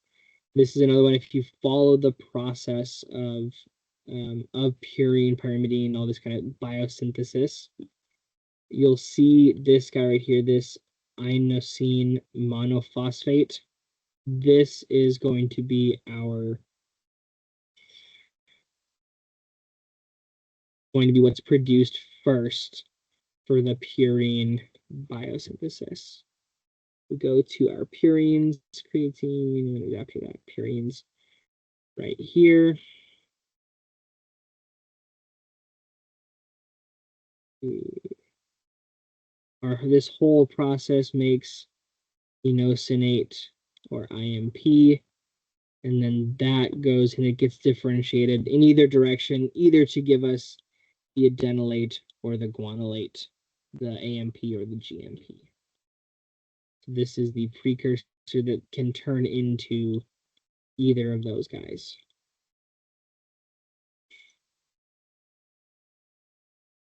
This is another one. If you follow the process of purine, pyrimidine, all this kind of biosynthesis, you'll see this guy right here, this inosine monophosphate. This is going to be what's produced first for the purine biosynthesis. We go to our purines, creatine, and after that, purines right here. This whole process makes inosinate or IMP, and then that goes and it gets differentiated in either direction, either to give us the adenylate or the guanylate, the AMP or the GMP. So this is the precursor that can turn into either of those guys.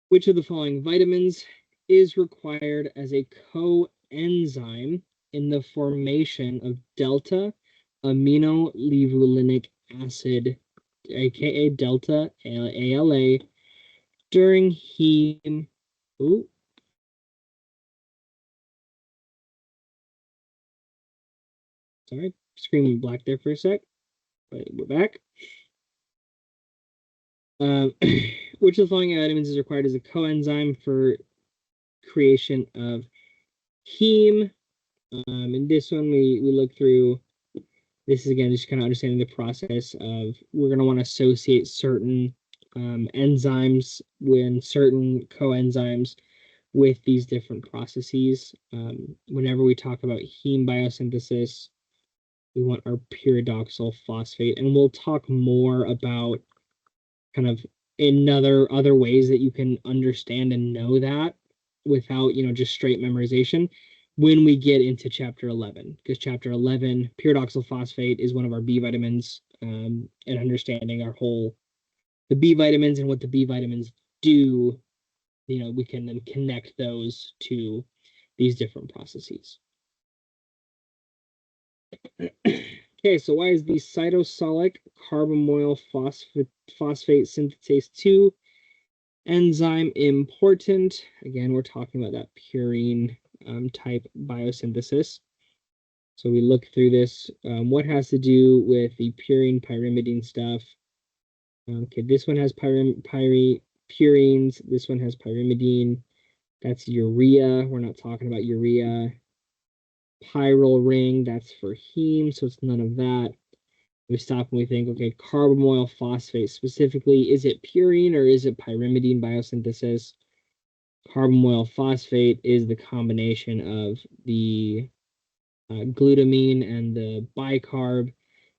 Which of the following vitamins is required as a coenzyme in the formation of delta aminolevulinic acid, aka delta ALA, during heme. Ooh. Sorry, screen went black there for a sec, but we're back. Which of the following vitamins is required as a coenzyme for creation of heme? In this one, we look through. This is again just kind of understanding the process of we're going to want to associate certain enzymes when certain coenzymes with these different processes. Whenever we talk about heme biosynthesis, we want our pyridoxal phosphate, and we'll talk more about kind of other ways that you can understand and know that without just straight memorization when we get into chapter 11, because chapter 11, pyridoxal phosphate, is one of our B vitamins. and understanding the B vitamins and what the B vitamins do, we can then connect those to these different processes. Okay, so why is the cytosolic carbamoyl phosphate synthetase 2 enzyme important? Again, we're talking about that purine type biosynthesis. So we look through this. What has to do with the purine pyrimidine stuff? Okay, this one has purines. This one has pyrimidine. That's urea. We're not talking about urea. Pyrrole ring, that's for heme, so it's none of that. We stop and we think, okay, carbamoyl phosphate specifically, is it purine or is it pyrimidine biosynthesis? Carbamoyl phosphate is the combination of the glutamine and the bicarb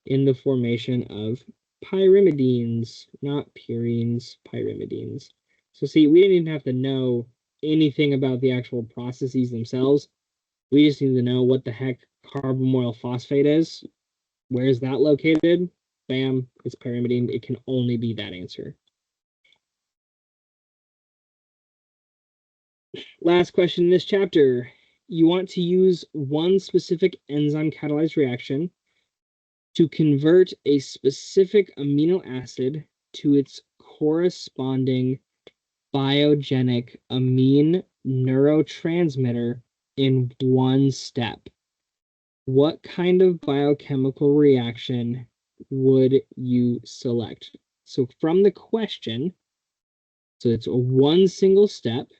in the formation of pyrimidines, not purines, pyrimidines. So see, we didn't even have to know anything about the actual processes themselves. We just need to know what the heck carbamoyl phosphate is. Where is that located? Bam, it's pyrimidine. It can only be that answer. Last question in this chapter. You want to use one specific enzyme catalyzed reaction to convert a specific amino acid to its corresponding biogenic amine neurotransmitter in one step. What kind of biochemical reaction would you select? So from the question, so it's one single step,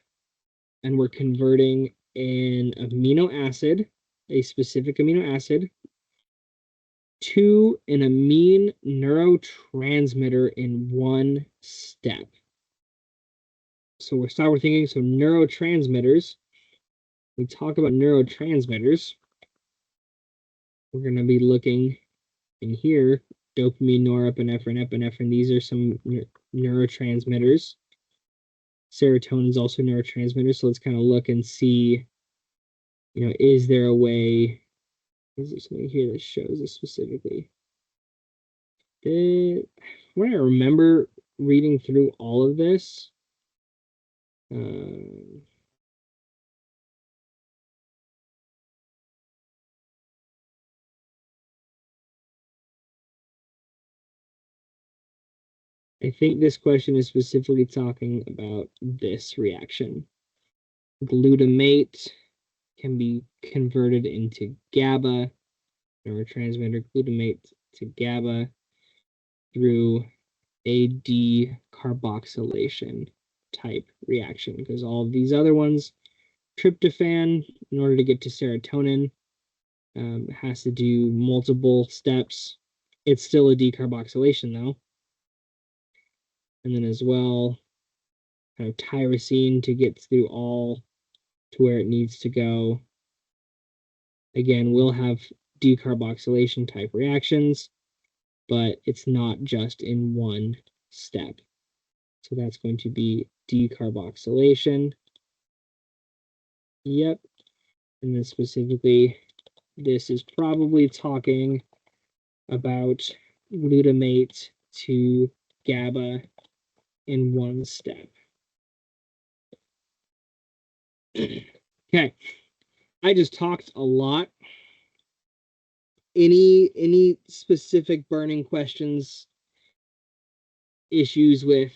and we're converting an amino acid, a specific amino acid, to an amine neurotransmitter in one step. So we're thinking, so neurotransmitters. We talk about neurotransmitters. We're going to be looking in here, dopamine, norepinephrine, epinephrine. These are some neurotransmitters. Serotonin is also a neurotransmitter. So let's kind of look and see, is there a way, is there something here that shows this specifically? When I remember reading through all of this, I think this question is specifically talking about this reaction. Glutamate can be converted into GABA, neurotransmitter glutamate to GABA through a decarboxylation type reaction, because all of these other ones, tryptophan, in order to get to serotonin, has to do multiple steps. It's still a decarboxylation though. And then as well, kind of tyrosine to get through all to where it needs to go. Again, we'll have decarboxylation type reactions, but it's not just in one step. So that's going to be decarboxylation. Yep. And then specifically, this is probably talking about glutamate to GABA in one step. Okay, I just talked a lot. Any specific burning questions, issues with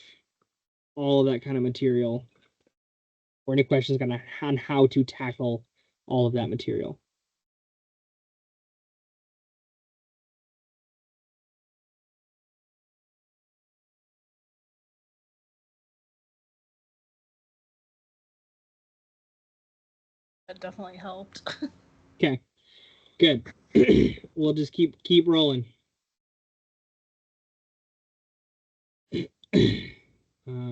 all of that kind of material, or any questions on how to tackle all of that material? That definitely helped. Okay, good. We'll just keep rolling.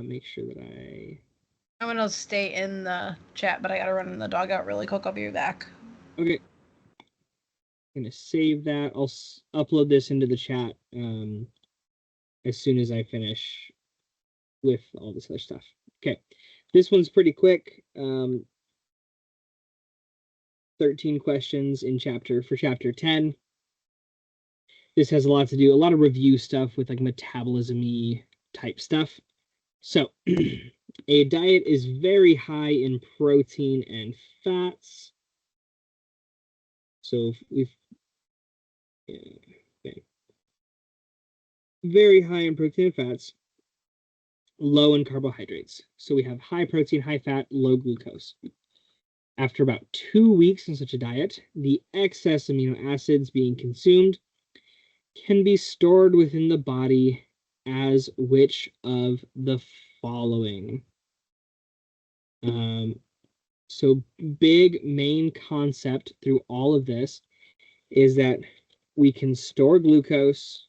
Make sure that I'm gonna stay in the chat, but I gotta run the dog out really quick. I'll be back. Okay. I'm gonna save that. I'll upload this into the chat as soon as I finish with all this other stuff. Okay, this one's pretty quick. 13 questions in chapter 10. this has a lot of review stuff with like metabolism-y type stuff. So a diet is very high in protein and fats. So we've okay. Very high in protein and fats, low in carbohydrates. So we have high protein, high fat, low glucose. After about 2 weeks in such a diet, the excess amino acids being consumed can be stored within the body as which of the following? So big main concept through all of this is that we can store glucose,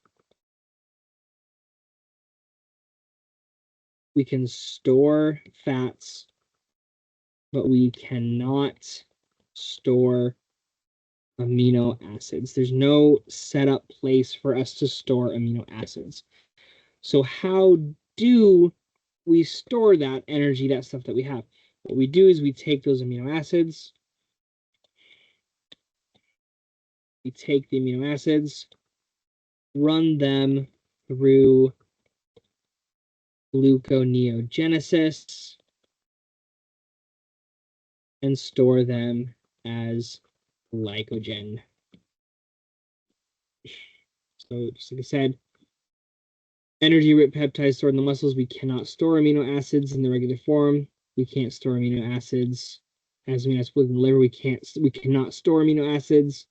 we can store fats, but we cannot store amino acids. There's no set up place for us to store amino acids. So how do we store that energy, that stuff that we have? What we do is we take those amino acids, run them through gluconeogenesis, and store them as glycogen. So just like I said, energy-rich peptides stored in the muscles. We cannot store amino acids in the regular form. We can't store amino acids as amino acids in the liver. We cannot store amino acids.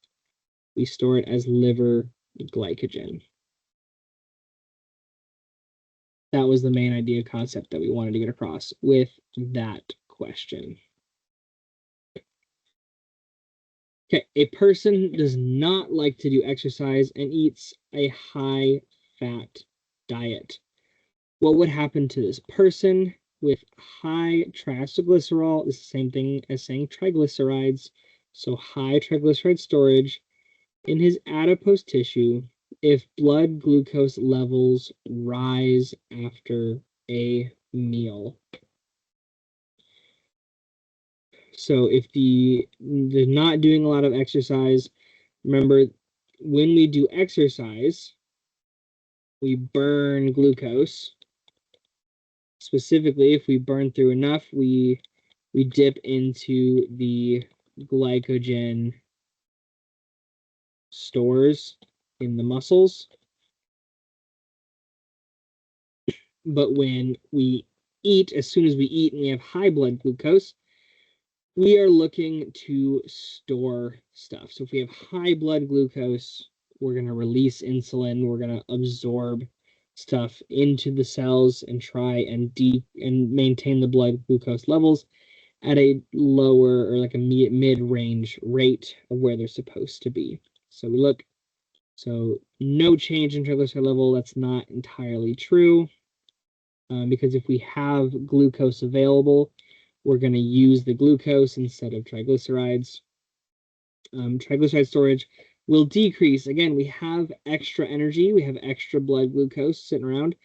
We store it as liver glycogen. That was the main idea concept that we wanted to get across with that question. Okay, a person does not like to do exercise and eats a high-fat diet. What would happen to this person with high triglycerol? Is the same thing as saying triglycerides. So high triglyceride storage in his adipose tissue if blood glucose levels rise after a meal. So if they're not doing a lot of exercise, remember when we do exercise, we burn glucose. Specifically, if we burn through enough, we dip into the glycogen stores in the muscles. But when we eat, as soon as we eat and we have high blood glucose, we are looking to store stuff. So if we have high blood glucose, we're going to release insulin. We're going to absorb stuff into the cells and try and maintain the blood glucose levels at a lower or like a mid-range rate of where they're supposed to be. So we look, so no change in triglyceride level. That's not entirely true because if we have glucose available, we're going to use the glucose instead of triglycerides. Triglyceride storage will decrease. Again, we have extra energy. We have extra blood glucose sitting around.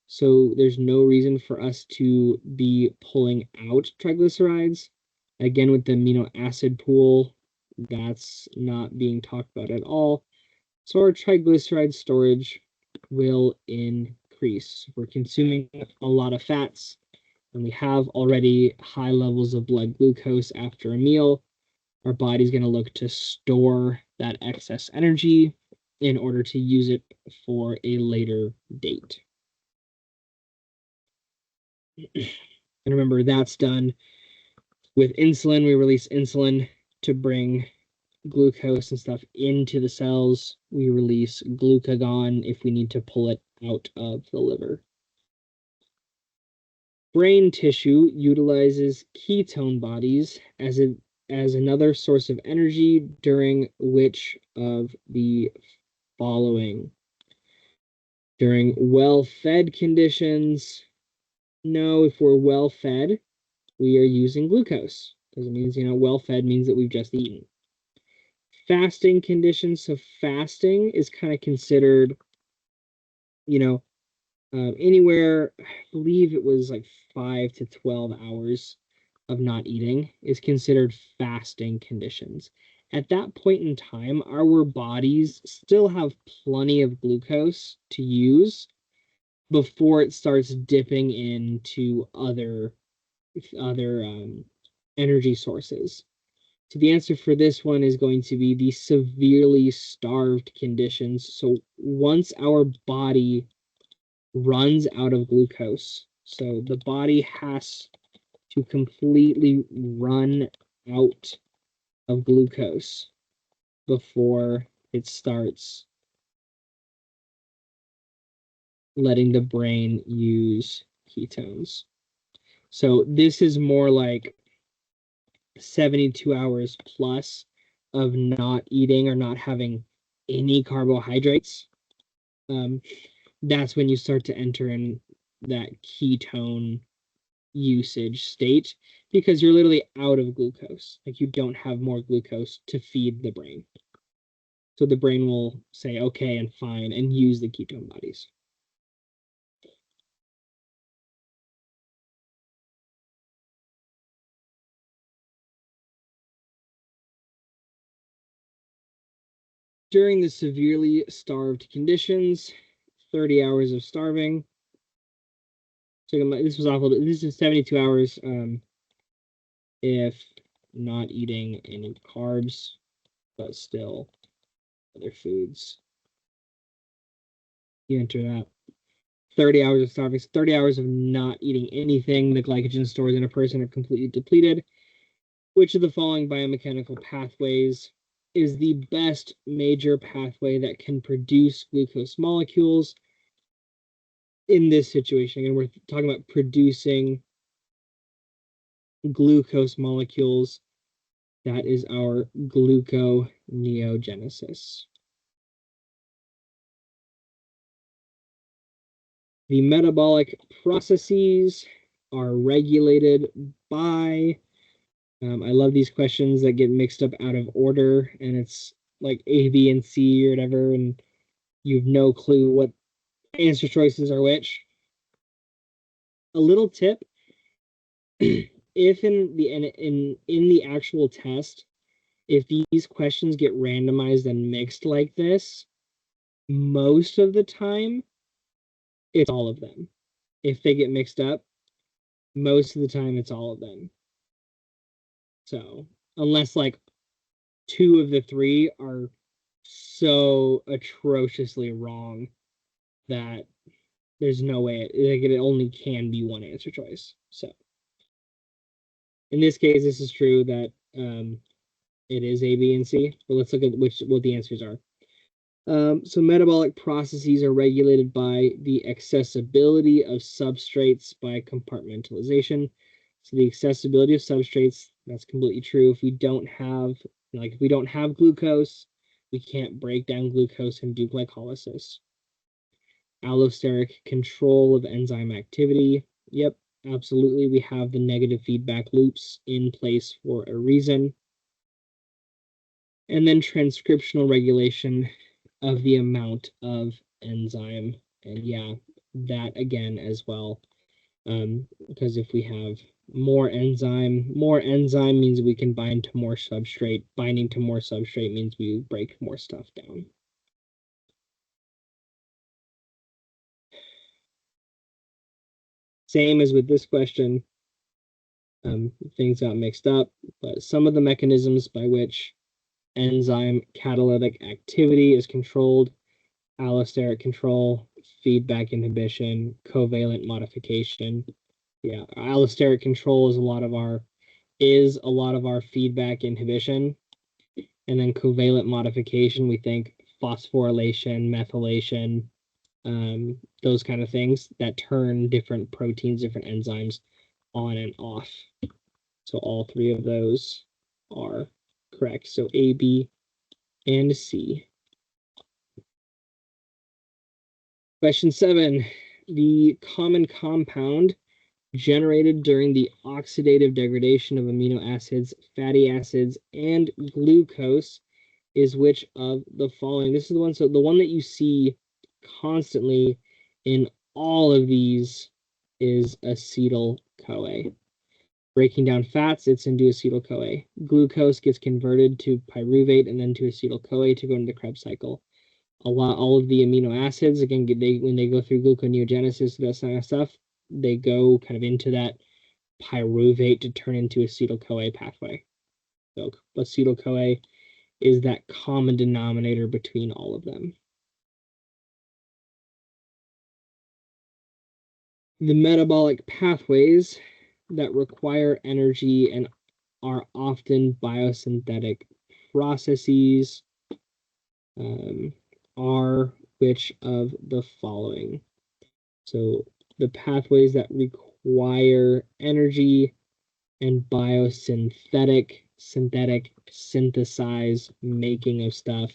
So there's no reason for us to be pulling out triglycerides. Again, with the amino acid pool, that's not being talked about at all. So our triglyceride storage will increase. We're consuming a lot of fats, and we have already high levels of blood glucose after a meal. Our body's going to look to store that excess energy in order to use it for a later date. And remember, that's done with insulin. We release insulin to bring glucose and stuff into the cells. We release glucagon if we need to pull it out of the liver. Brain tissue utilizes ketone bodies as another source of energy during which of the following? During well-fed conditions? No, if we're well-fed, we are using glucose. Doesn't mean, well-fed means that we've just eaten. Fasting conditions, so fasting is kind of considered, anywhere, I believe it was like 5 to 12 hours of not eating is considered fasting conditions. At that point in time, our bodies still have plenty of glucose to use before it starts dipping into other energy sources. So the answer for this one is going to be the severely starved conditions. So once our body runs out of glucose, so the body has to completely run out of glucose before it starts letting the brain use ketones. So this is more like 72 hours plus of not eating or not having any carbohydrates. That's when you start to enter in that ketone usage state, because you're literally out of glucose. Like, you don't have more glucose to feed the brain. So the brain will say, okay and fine, and use the ketone bodies. During the severely starved conditions, 30 hours of starving. So this was awful. This is 72 hours if not eating any carbs, but still other foods. You enter that. 30 hours of starving, 30 hours of not eating anything. The glycogen stores in a person are completely depleted. Which of the following biomechanical pathways is the best major pathway that can produce glucose molecules in this situation? And we're talking about producing glucose molecules. That is our gluconeogenesis. The metabolic processes are regulated by, I love these questions that get mixed up out of order, and it's like A, B, and C or whatever, and you have no clue what answer choices are which. A little tip, if in the actual test, if these questions get randomized and mixed like this, most of the time, it's all of them. If they get mixed up, most of the time it's all of them. So unless like 2 of the 3 are so atrociously wrong that there's no way it only can be one answer choice. So in this case, this is true that it is A, B, and C. But let's look at what the answers are. So metabolic processes are regulated by the accessibility of substrates by compartmentalization. So the accessibility of substrates, that's completely true. If we don't have glucose, we can't break down glucose and do glycolysis. Allosteric control of enzyme activity. Yep, absolutely. We have the negative feedback loops in place for a reason. And then transcriptional regulation of the amount of enzyme. And yeah, that again as well. Because if we have more enzyme means we can bind to more substrate. Binding to more substrate means we break more stuff down. Same as with this question. Things got mixed up, but some of the mechanisms by which enzyme catalytic activity is controlled: allosteric control, feedback inhibition, covalent modification. Yeah, allosteric control is a lot of our feedback inhibition. And then covalent modification, we think phosphorylation, methylation, those kind of things that turn different proteins, different enzymes on and off. So all 3 of those are correct. So A, B, and C. Question 7, the common compound generated during the oxidative degradation of amino acids, fatty acids, and glucose is which of the following? This is the one. So the one that you see constantly in all of these is acetyl-CoA. Breaking down fats, it's into acetyl-CoA. Glucose gets converted to pyruvate and then to acetyl-CoA to go into the Krebs cycle. All of the amino acids, again, when they go through gluconeogenesis, that kind of stuff, they go kind of into that pyruvate to turn into acetyl-CoA pathway. So acetyl-CoA is that common denominator between all of them. The metabolic pathways that require energy and are often biosynthetic processes are which of the following? So the pathways that require energy and synthetic synthesize making of stuff.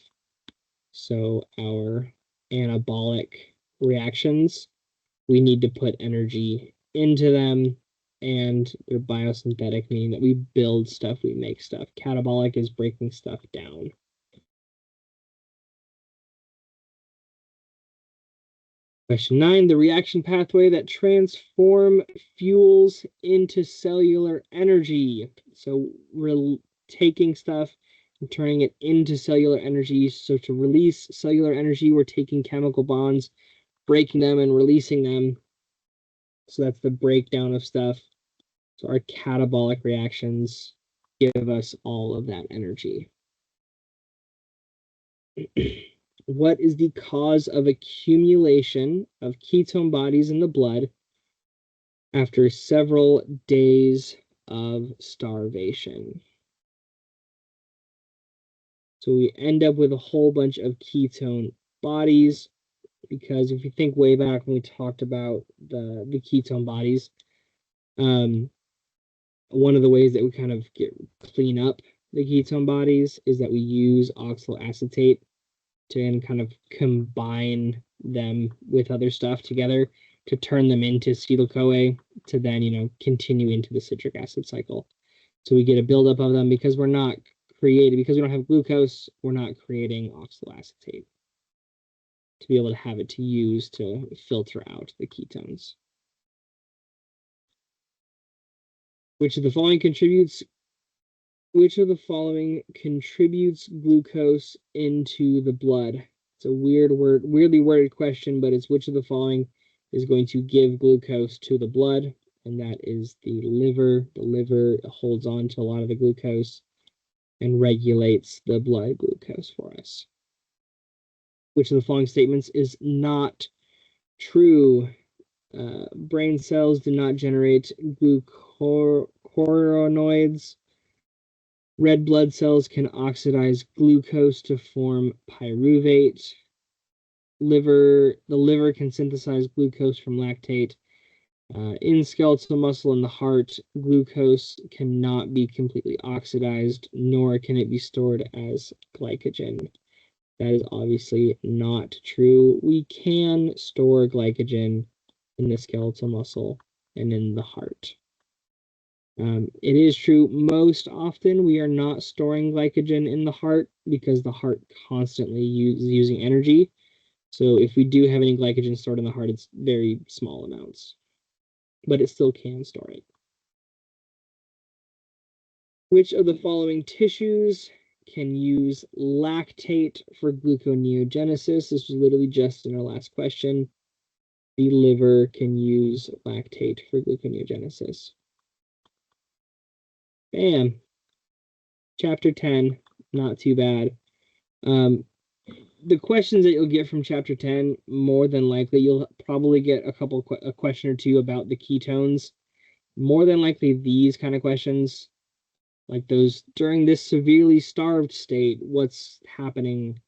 So our anabolic reactions, we need to put energy into them, and they're biosynthetic, meaning that we build stuff, we make stuff. Catabolic is breaking stuff down. Question 9, the reaction pathway that transform fuels into cellular energy. So we're taking stuff and turning it into cellular energy. So to release cellular energy, we're taking chemical bonds, breaking them and releasing them. So that's the breakdown of stuff. So our catabolic reactions give us all of that energy. What is the cause of accumulation of ketone bodies in the blood after several days of starvation? So we end up with a whole bunch of ketone bodies, because if you think way back when we talked about the ketone bodies, one of the ways that we kind of clean up the ketone bodies is that we use oxaloacetate to kind of combine them with other stuff together to turn them into acetyl-CoA to then, continue into the citric acid cycle. So we get a buildup of them because we don't have glucose, we're not creating oxaloacetate to be able to have it to use to filter out the ketones. Which of the following contributes glucose into the blood? It's a weirdly worded question, but it's which of the following is going to give glucose to the blood, and that is the liver. The liver holds on to a lot of the glucose and regulates the blood glucose for us. Which of the following statements is not true? Brain cells do not generate glucuronides. Red blood cells can oxidize glucose to form pyruvate. The liver can synthesize glucose from lactate. In skeletal muscle and the heart, glucose cannot be completely oxidized, nor can it be stored as glycogen. That is obviously not true. We can store glycogen in the skeletal muscle and in the heart. It is true most often we are not storing glycogen in the heart because the heart constantly using energy. So if we do have any glycogen stored in the heart, it's very small amounts, but it still can store it. Which of the following tissues can use lactate for gluconeogenesis? This was literally just in our last question. The liver can use lactate for gluconeogenesis. Bam. Chapter 10, not too bad. The questions that you'll get from chapter 10, more than likely, you'll probably get a question or two about the ketones. More than likely, these kind of questions, like those during this severely starved state, what's happening?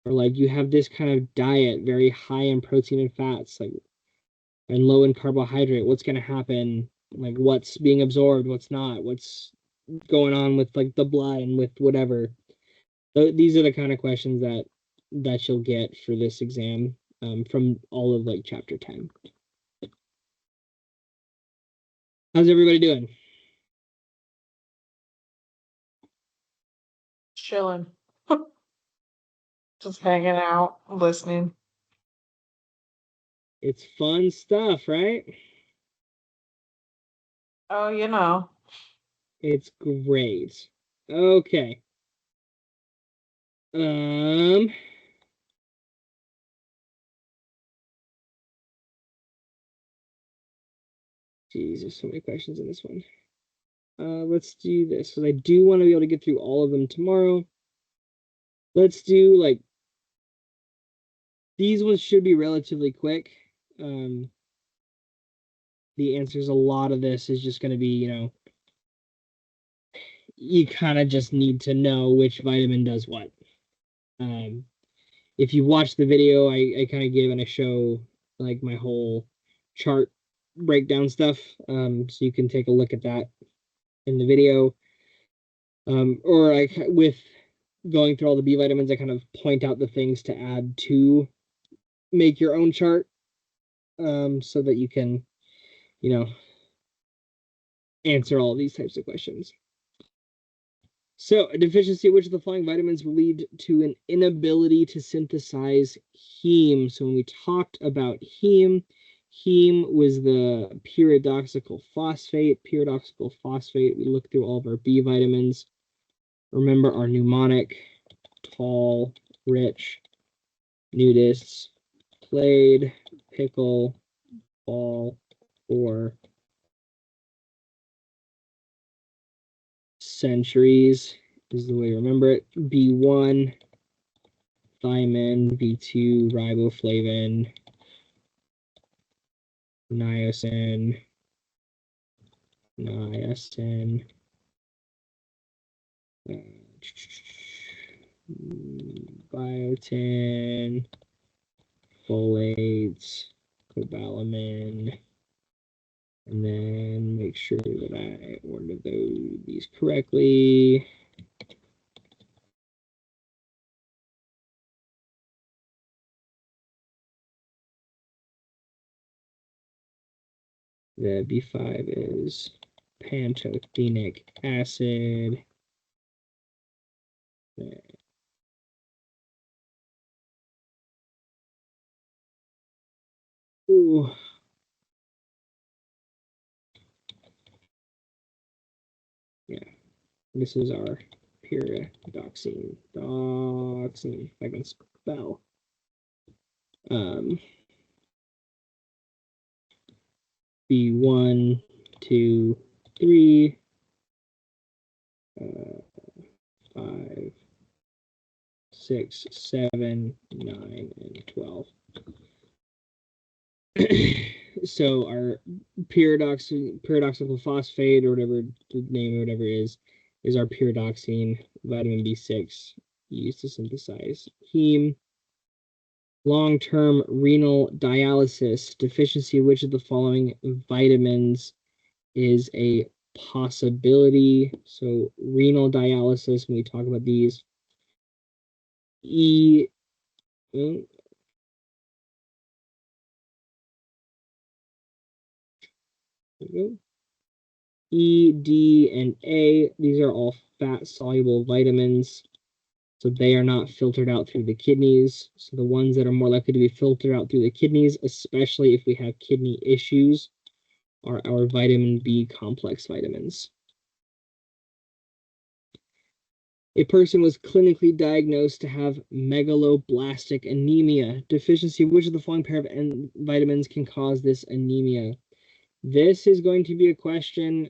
Or like you have this kind of diet, very high in protein and fats, and low in carbohydrate. What's going to happen? Like what's being absorbed, what's not? What's going on with like the blood and with whatever? These are the kind of questions that you'll get for this exam from all of like chapter 10. How's everybody doing? Chilling. Just hanging out, listening. It's fun stuff, right? Oh, It's great. Okay. Geez, there's so many questions in this one. Let's do this, because I do want to be able to get through all of them tomorrow. Let's do, like, these ones should be relatively quick. The answers, a lot of this is just going to be, you know, you kind of just need to know which vitamin does what. If you watch the video, I kind of give and I show like my whole chart breakdown stuff, so you can take a look at that in the video. Or with going through all the B vitamins, I kind of point out the things to add to make your own chart, so that you can, you know, answer all these types of questions. So, a deficiency of which of the following vitamins will lead to an inability to synthesize heme. So when we talked about heme, heme was the pyridoxical phosphate. Pyridoxical phosphate, we looked through all of our B vitamins. Remember our mnemonic: tall, rich, nudists, played, pickle, ball, or centuries is the way to remember it. B1, thiamine, B2, riboflavin, niacin, biotin, folates, cobalamin, and then make sure that I ordered these correctly. The B5 is pantothenic acid. Ooh. Yeah, this is our pyridoxine. Doxine, if I can spell. B1, 2, 3, 5, 6, 7, 9, and 12. So our pyridoxical phosphate, or whatever the name or whatever is our pyridoxine, vitamin B6 used to synthesize heme. Long-term renal dialysis, deficiency of which of the following vitamins is a possibility? So renal dialysis, when we talk about these, E, E, D, and A, these are all fat-soluble vitamins, so they are not filtered out through the kidneys. So the ones that are more likely to be filtered out through the kidneys, especially if we have kidney issues, are our vitamin B complex vitamins. A person was clinically diagnosed to have megaloblastic anemia. Deficiency of which of the following pair of vitamins can cause this anemia? This is going to be a question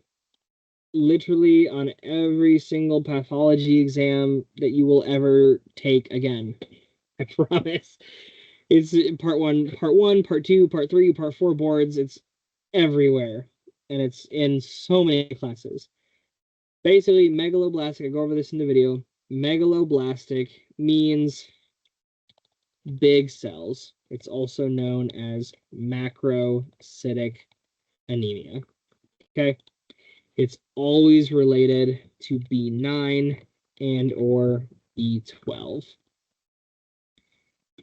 literally on every single pathology exam that you will ever take again. I promise. It's part one, part two, part three, part four boards. It's everywhere. And it's in so many classes. Basically, megaloblastic, I go over this in the video. Megaloblastic means big cells. It's also known as macrocytic anemia. Okay? It's always related to B9 and or B12.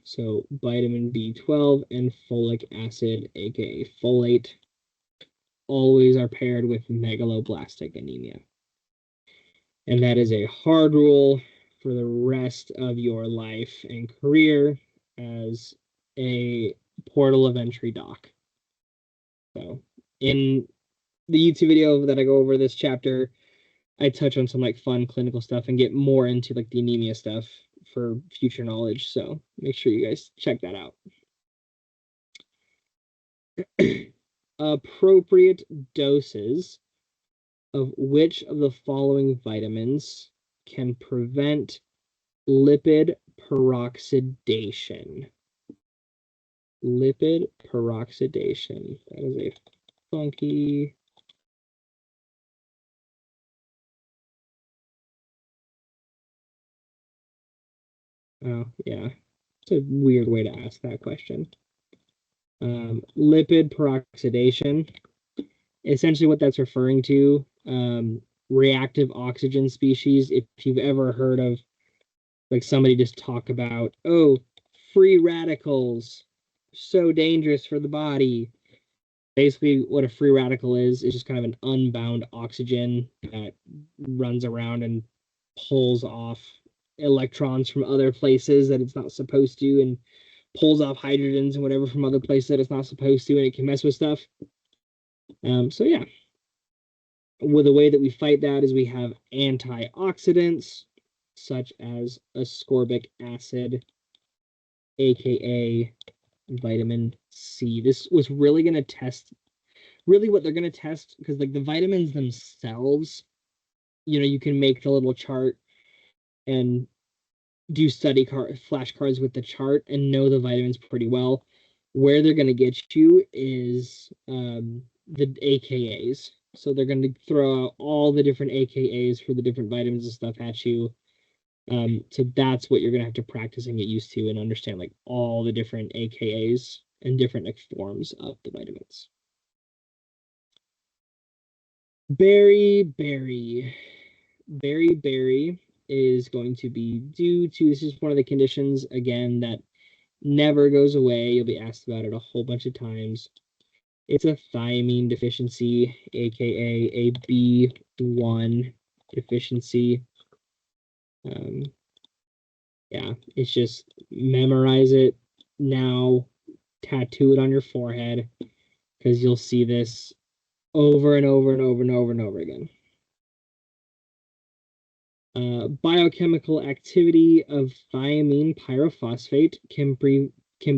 So vitamin B12 and folic acid, aka folate, always are paired with megaloblastic anemia. And that is a hard rule for the rest of your life and career as a portal of entry doc. So in the YouTube video that I go over this chapter, I touch on some like fun clinical stuff and get more into like the anemia stuff for future knowledge. So make sure you guys check that out. Appropriate doses of which of the following vitamins can prevent lipid peroxidation? Lipid peroxidation. That is a funky. Oh, yeah. It's a weird way to ask that question. Lipid peroxidation. Essentially what that's referring to, reactive oxygen species. If you've ever heard of like somebody just talk about, oh, free radicals, so dangerous for the body. Basically what a free radical is just kind of an unbound oxygen that runs around and pulls off electrons from other places that it's not supposed to, and pulls off hydrogens and whatever from other places that it's not supposed to, and it can mess with stuff. So yeah, well, the way that we fight that is we have antioxidants such as ascorbic acid, aka vitamin C. This was really going to test, really what they're going to test, because like the vitamins themselves, you know, you can make the little chart and do flashcards with the chart and know the vitamins pretty well. Where they're going to get you is the AKAs. So they're going to throw out all the different AKAs for the different vitamins and stuff at you. So that's what you're going to have to practice and get used to and understand, like all the different AKAs and different like forms of the vitamins. Berry is going to be due to, this is one of the conditions, again, that never goes away. You'll be asked about it a whole bunch of times. It's a thiamine deficiency, aka a B1 deficiency. Yeah, it's just memorize it now, tattoo it on your forehead, because you'll see this over and over and over and over and over again. Biochemical activity of thiamine pyrophosphate can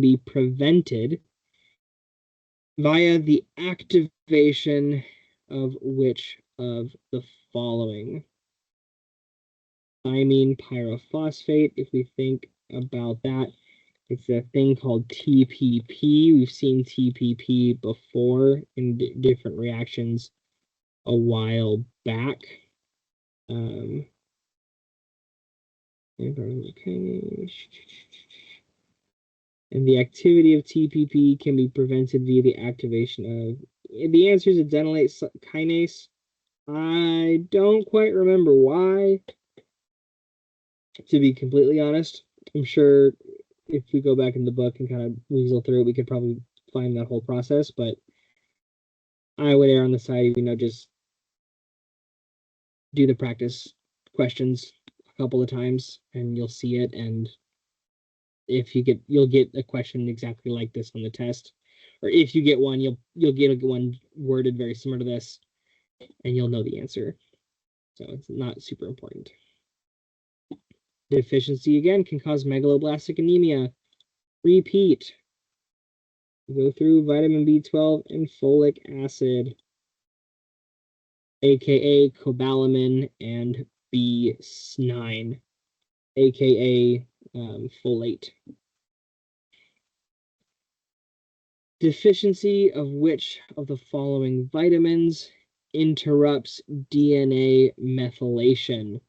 be prevented via the activation of which of the following? Thiamine pyrophosphate, if we think about that, it's a thing called TPP. We've seen TPP before in different reactions a while back. And the activity of TPP can be prevented via the activation of, the answer is adenylate kinase. I don't quite remember why, to be completely honest. I'm sure if we go back in the book and kind of weasel through it, we could probably find that whole process, but I would err on the side, you know, just do the practice questions a couple of times and you'll see it. And if you'll get a question exactly like this on the test, or if you get one, you'll get one worded very similar to this, and you'll know the answer. So it's not super important. Deficiency again can cause megaloblastic anemia. Repeat. Go through vitamin B12 and folic acid, aka cobalamin, and B9, aka folate. Deficiency of which of the following vitamins interrupts DNA methylation?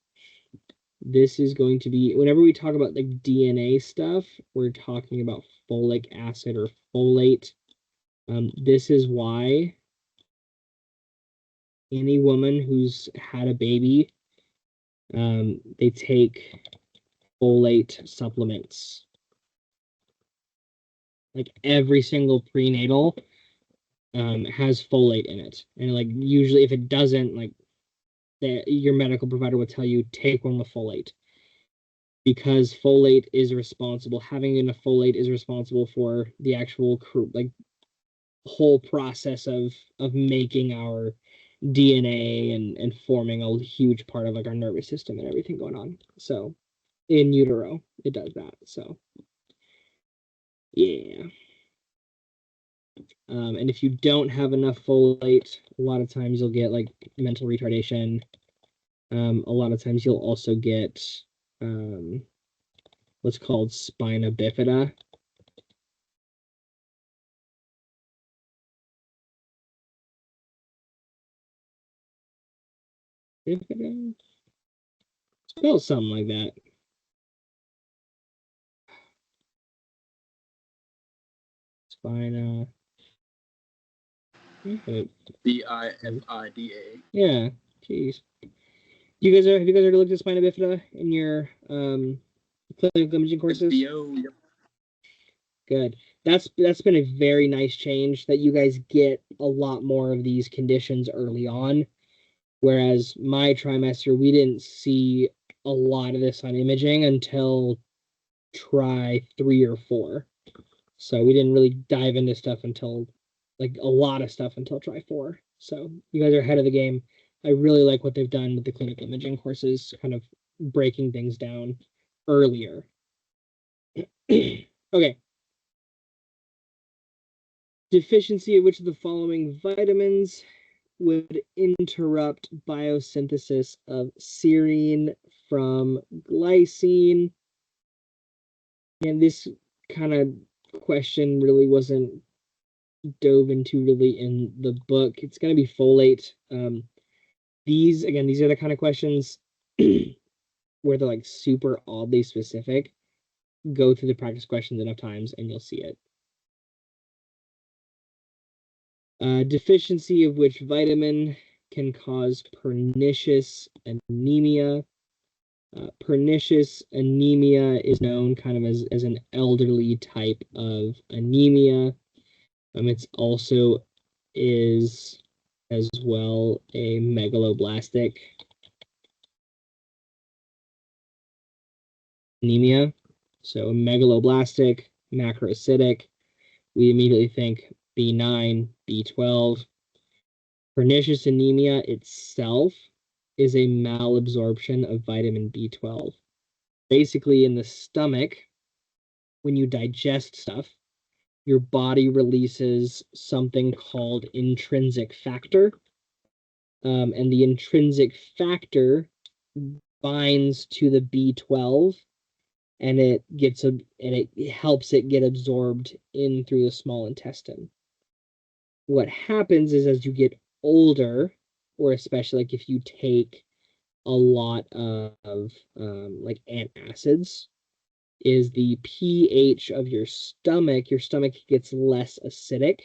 This is going to be, whenever we talk about like DNA stuff, we're talking about folic acid or folate. This is why any woman who's had a baby, they take folate supplements. Like every single prenatal has folate in it, and like usually if it doesn't, like your medical provider will tell you take one with folate, because folate is responsible, having enough folate is responsible for the actual like whole process of making our DNA and forming a huge part of like our nervous system and everything going on. So in utero, it does that. So yeah. And if you don't have enough folate, a lot of times you'll get like mental retardation. A lot of times you'll also get what's called spina bifida. Bifida? Spell something like that. Spina. Bifida. Yeah, jeez. You guys have you guys already looked at spina bifida in your clinical imaging courses? Yep. Good. That's been a very nice change that you guys get a lot more of these conditions early on. Whereas my trimester, we didn't see a lot of this on imaging until try 3 or 4. So we didn't really dive into stuff until, like, a lot of stuff until try 4. So you guys are ahead of the game. I really like what they've done with the clinical imaging courses, kind of breaking things down earlier. Okay. Deficiency of which of the following vitamins would interrupt biosynthesis of serine from glycine? And this kind of question really wasn't dove into really in the book. It's going to be folate. These are the kind of questions where they're like super oddly specific. Go through the practice questions enough times and you'll see it. Deficiency of which vitamin can cause pernicious anemia? Pernicious anemia is known kind of as an elderly type of anemia. It's also is as well a megaloblastic anemia. So megaloblastic, macroacidic, we immediately think B9, B12. Pernicious anemia itself is a malabsorption of vitamin B12. Basically, in the stomach, when you digest stuff, your body releases something called intrinsic factor. And the intrinsic factor binds to the B12 and it helps it get absorbed in through the small intestine. What happens is as you get older, or especially like if you take a lot of like antacids, is the pH of your stomach gets less acidic,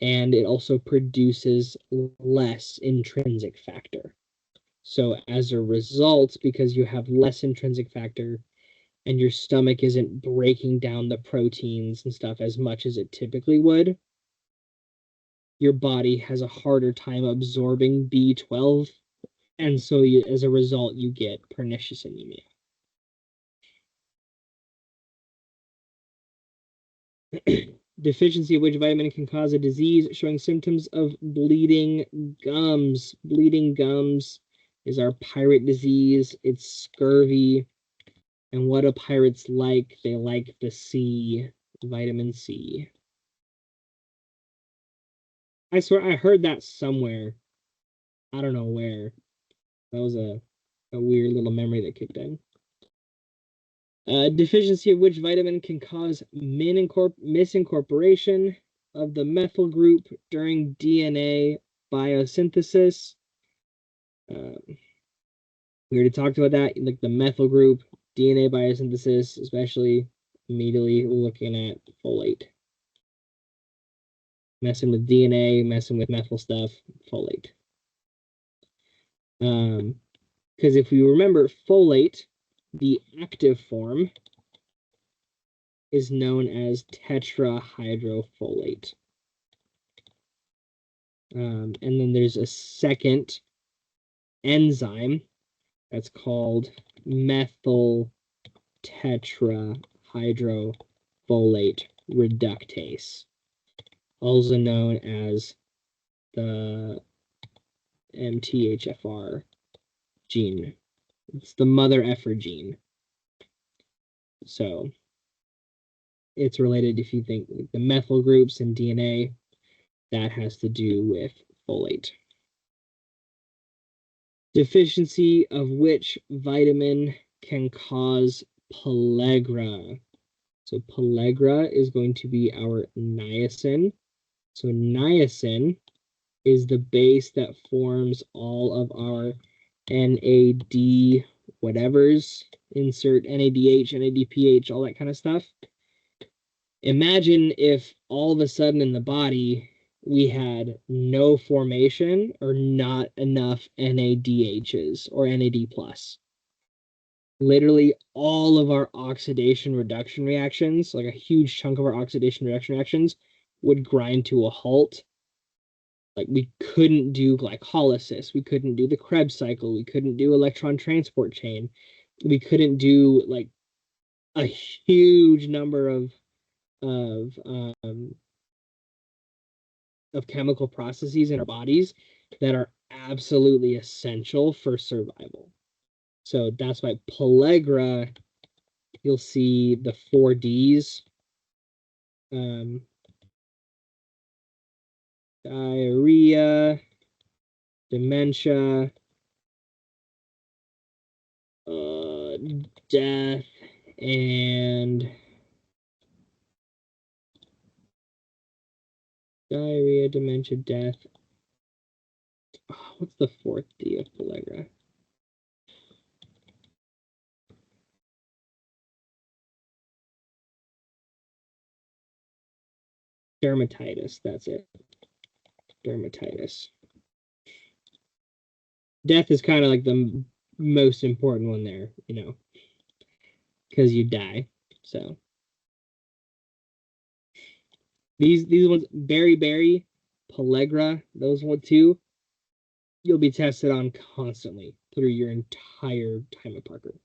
and it also produces less intrinsic factor. So as a result, because you have less intrinsic factor and your stomach isn't breaking down the proteins and stuff as much as it typically would, your body has a harder time absorbing B12, and so as a result, you get pernicious anemia. Deficiency of which vitamin can cause a disease showing symptoms of bleeding gums. Bleeding gums is our pirate disease. It's scurvy. And what do pirates like? They like the sea, vitamin C. I swear I heard that somewhere. I don't know where. That was a weird little memory that kicked in. Deficiency of which vitamin can cause misincorporation of the methyl group during DNA biosynthesis. We already talked about that, like the methyl group, DNA biosynthesis, especially immediately looking at folate. Messing with DNA, messing with methyl stuff, folate. Because if you remember, folate, the active form, is known as tetrahydrofolate. And then there's a second enzyme that's called methyl tetrahydrofolate reductase, also known as the MTHFR gene. It's the mother effer gene. So it's related, if you think like the methyl groups in DNA, that has to do with folate. Deficiency of which vitamin can cause pellagra? So pellagra is going to be our niacin. So niacin is the base that forms all of our NAD whatevers, insert NADH, NADPH, all that kind of stuff. Imagine if all of a sudden in the body we had no formation or not enough NADHs or NAD+. Literally all of our oxidation reduction reactions, like a huge chunk of our oxidation reduction reactions, would grind to a halt. Like we couldn't do glycolysis, we couldn't do the Krebs cycle, we couldn't do electron transport chain, we couldn't do like a huge number of chemical processes in our bodies that are absolutely essential for survival. So that's why pellagra, you'll see the 4 Ds. Diarrhea, dementia, death, and diarrhea, dementia, death. Oh, what's the 4th D of pellagra? Dermatitis, that's it. Dermatitis. Death is kind of like the most important one there, you know, because you die. So these ones, beriberi, pellagra, those one too, you'll be tested on constantly through your entire time at Parker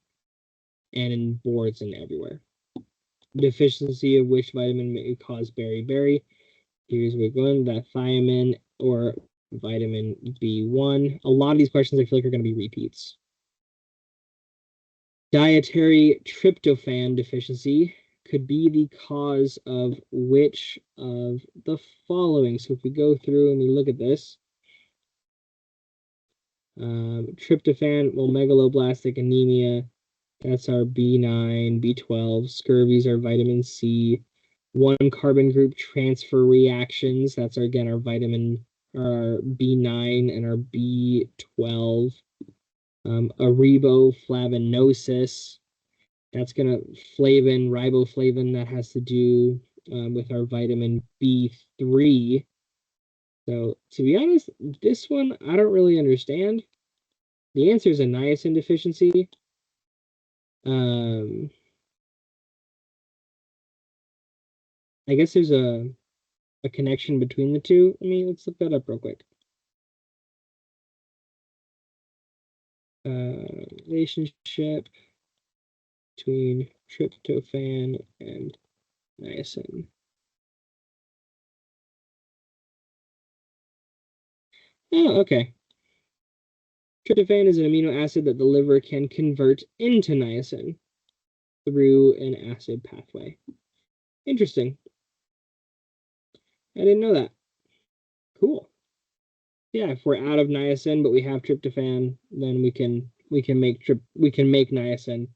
and in boards and everywhere. Deficiency of which vitamin may cause beriberi? Here's where we're going, that thiamine or vitamin B1. A lot of these questions I feel like are going to be repeats. Dietary tryptophan deficiency could be the cause of which of the following? So if we go through and we look at this, tryptophan, well, megaloblastic anemia, that's our B9, B12, scurvy's our vitamin C, 1 carbon group transfer reactions, that's our, again, our vitamin, our B9 and our B12, riboflavinosis, that's gonna flavin, riboflavin, that has to do with our vitamin B3. So to be honest, this one I don't really understand. The answer is a niacin deficiency. I guess there's a connection between the two. I mean, let's look that up real quick. Relationship between tryptophan and niacin. Oh, okay. Tryptophan is an amino acid that the liver can convert into niacin through an acid pathway. Interesting. I didn't know that. Cool. Yeah, if we're out of niacin but we have tryptophan, then we can make niacin.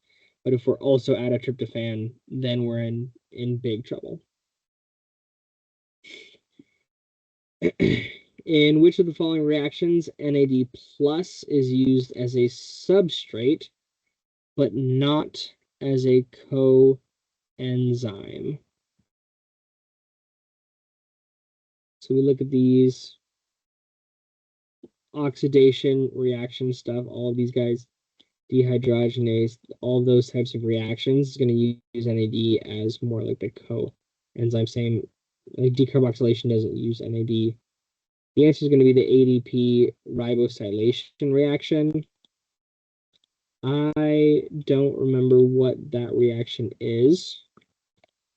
But if we're also out of tryptophan, then we're in big trouble. In which of the following reactions NAD+ is used as a substrate, but not as a coenzyme? So we look at these oxidation reaction stuff, all of these guys, dehydrogenase, all those types of reactions is going to use NAD as more like the coenzyme. Same, like decarboxylation doesn't use NAD. The answer is going to be the ADP ribosylation reaction. I don't remember what that reaction is.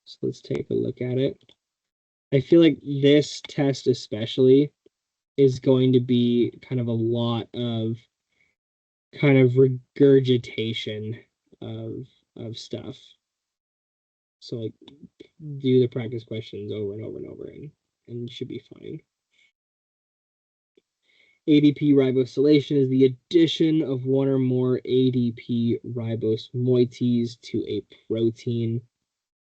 So let's take a look at it. I feel like this test especially is going to be kind of a lot of kind of regurgitation of stuff. So like do the practice questions over and over and over and you should be fine. ADP ribosylation is the addition of one or more ADP ribose moieties to a protein.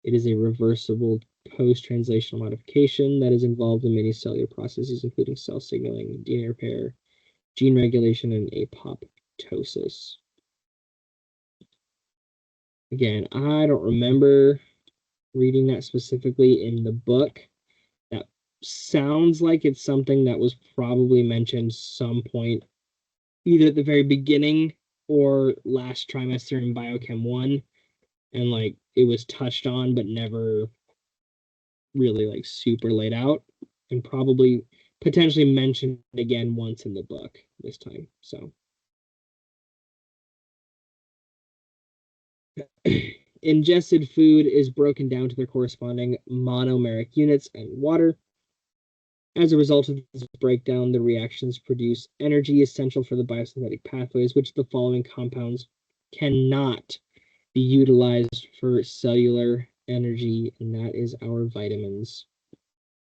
It is a reversible post-translational modification that is involved in many cellular processes, including cell signaling, DNA repair, gene regulation, and apoptosis. Again, I don't remember reading that specifically in the book. That sounds like it's something that was probably mentioned some point, either at the very beginning or last trimester in Biochem 1, and like it was touched on but never really like super laid out, and probably potentially mentioned again once in the book this time. So ingested food is broken down to their corresponding monomeric units and water. As a result of this breakdown, the reactions produce energy essential for the biosynthetic pathways, which the following compounds cannot be utilized for cellular energy, and that is our vitamins.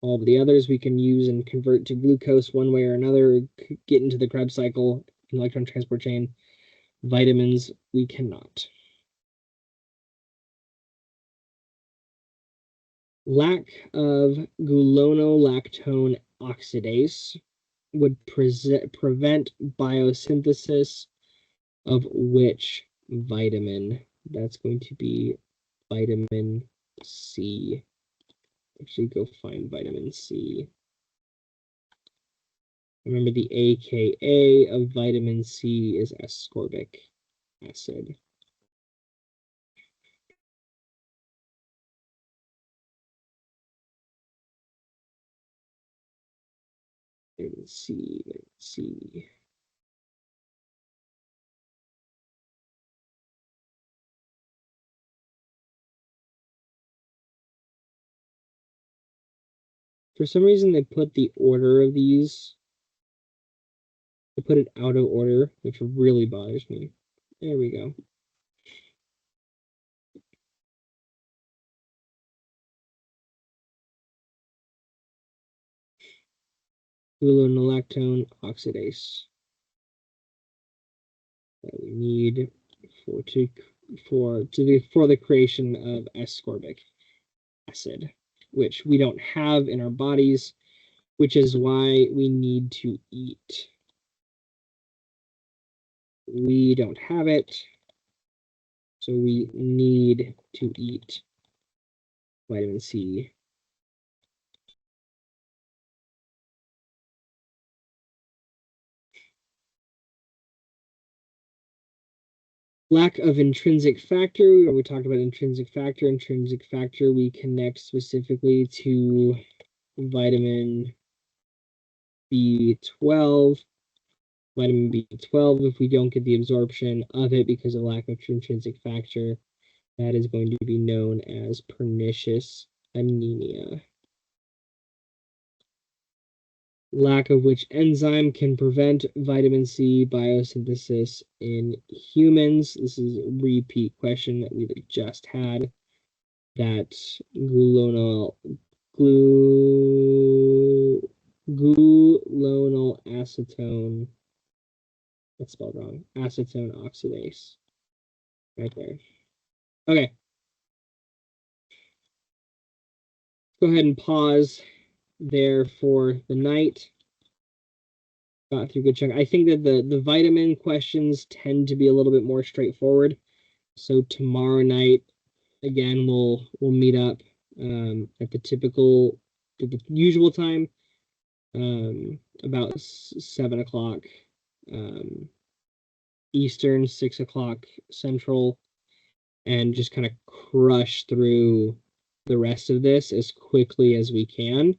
All of the others we can use and convert to glucose one way or another, get into the Krebs cycle, electron transport chain. Vitamins, we cannot. Lack of gulonolactone oxidase would prevent biosynthesis of which vitamin? That's going to be vitamin C. Actually, go find vitamin C. Remember, the AKA of vitamin C is ascorbic acid. Vitamin C, vitamin C. For some reason, they put the order of these, they put it out of order, which really bothers me. There we go. Gulonolactone oxidase that we need for the creation of ascorbic acid, which we don't have in our bodies, which is why we need to eat. We don't have it, so we need to eat vitamin C. Lack of intrinsic factor. We talked about intrinsic factor. Intrinsic factor we connect specifically to vitamin B12. Vitamin B12, if we don't get the absorption of it because of lack of intrinsic factor, that is going to be known as pernicious anemia. Lack of which enzyme can prevent vitamin C biosynthesis in humans? This is a repeat question that we just had. That gulonol acetone, that's spelled wrong, acetone oxidase, right there. Okay. Go ahead and pause there for the night. Got through a good chunk. I think that the vitamin questions tend to be a little bit more straightforward. So tomorrow night, again, we'll meet up at the usual time, about 7 o'clock Eastern, 6 o'clock Central, and just kind of crush through the rest of this as quickly as we can.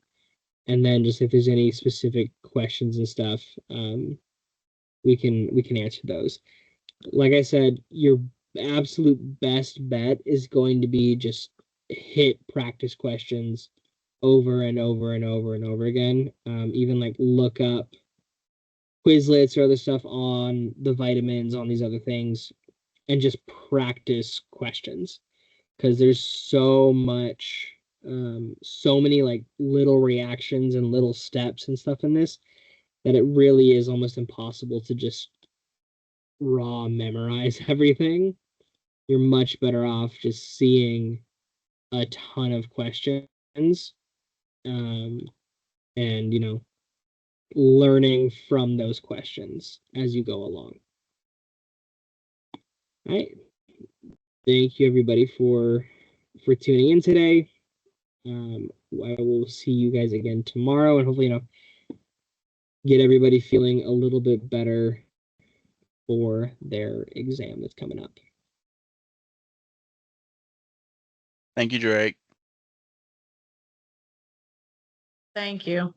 And then just if there's any specific questions and stuff, we can answer those. Like I said, your absolute best bet is going to be just hit practice questions over and over and over and over again. Even like look up Quizlets or other stuff on the vitamins, on these other things, and just practice questions, because there's so much, so many like little reactions and little steps and stuff in this that it really is almost impossible to just raw memorize everything. You're much better off just seeing a ton of questions, and learning from those questions as you go along. All right. Thank you everybody for tuning in today. I will see you guys again tomorrow, and hopefully, get everybody feeling a little bit better for their exam that's coming up. Thank you, Drake. Thank you.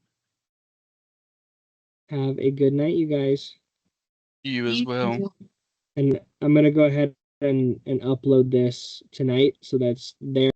Have a good night, you guys. You as well. And I'm gonna go ahead and upload this tonight, so that's there.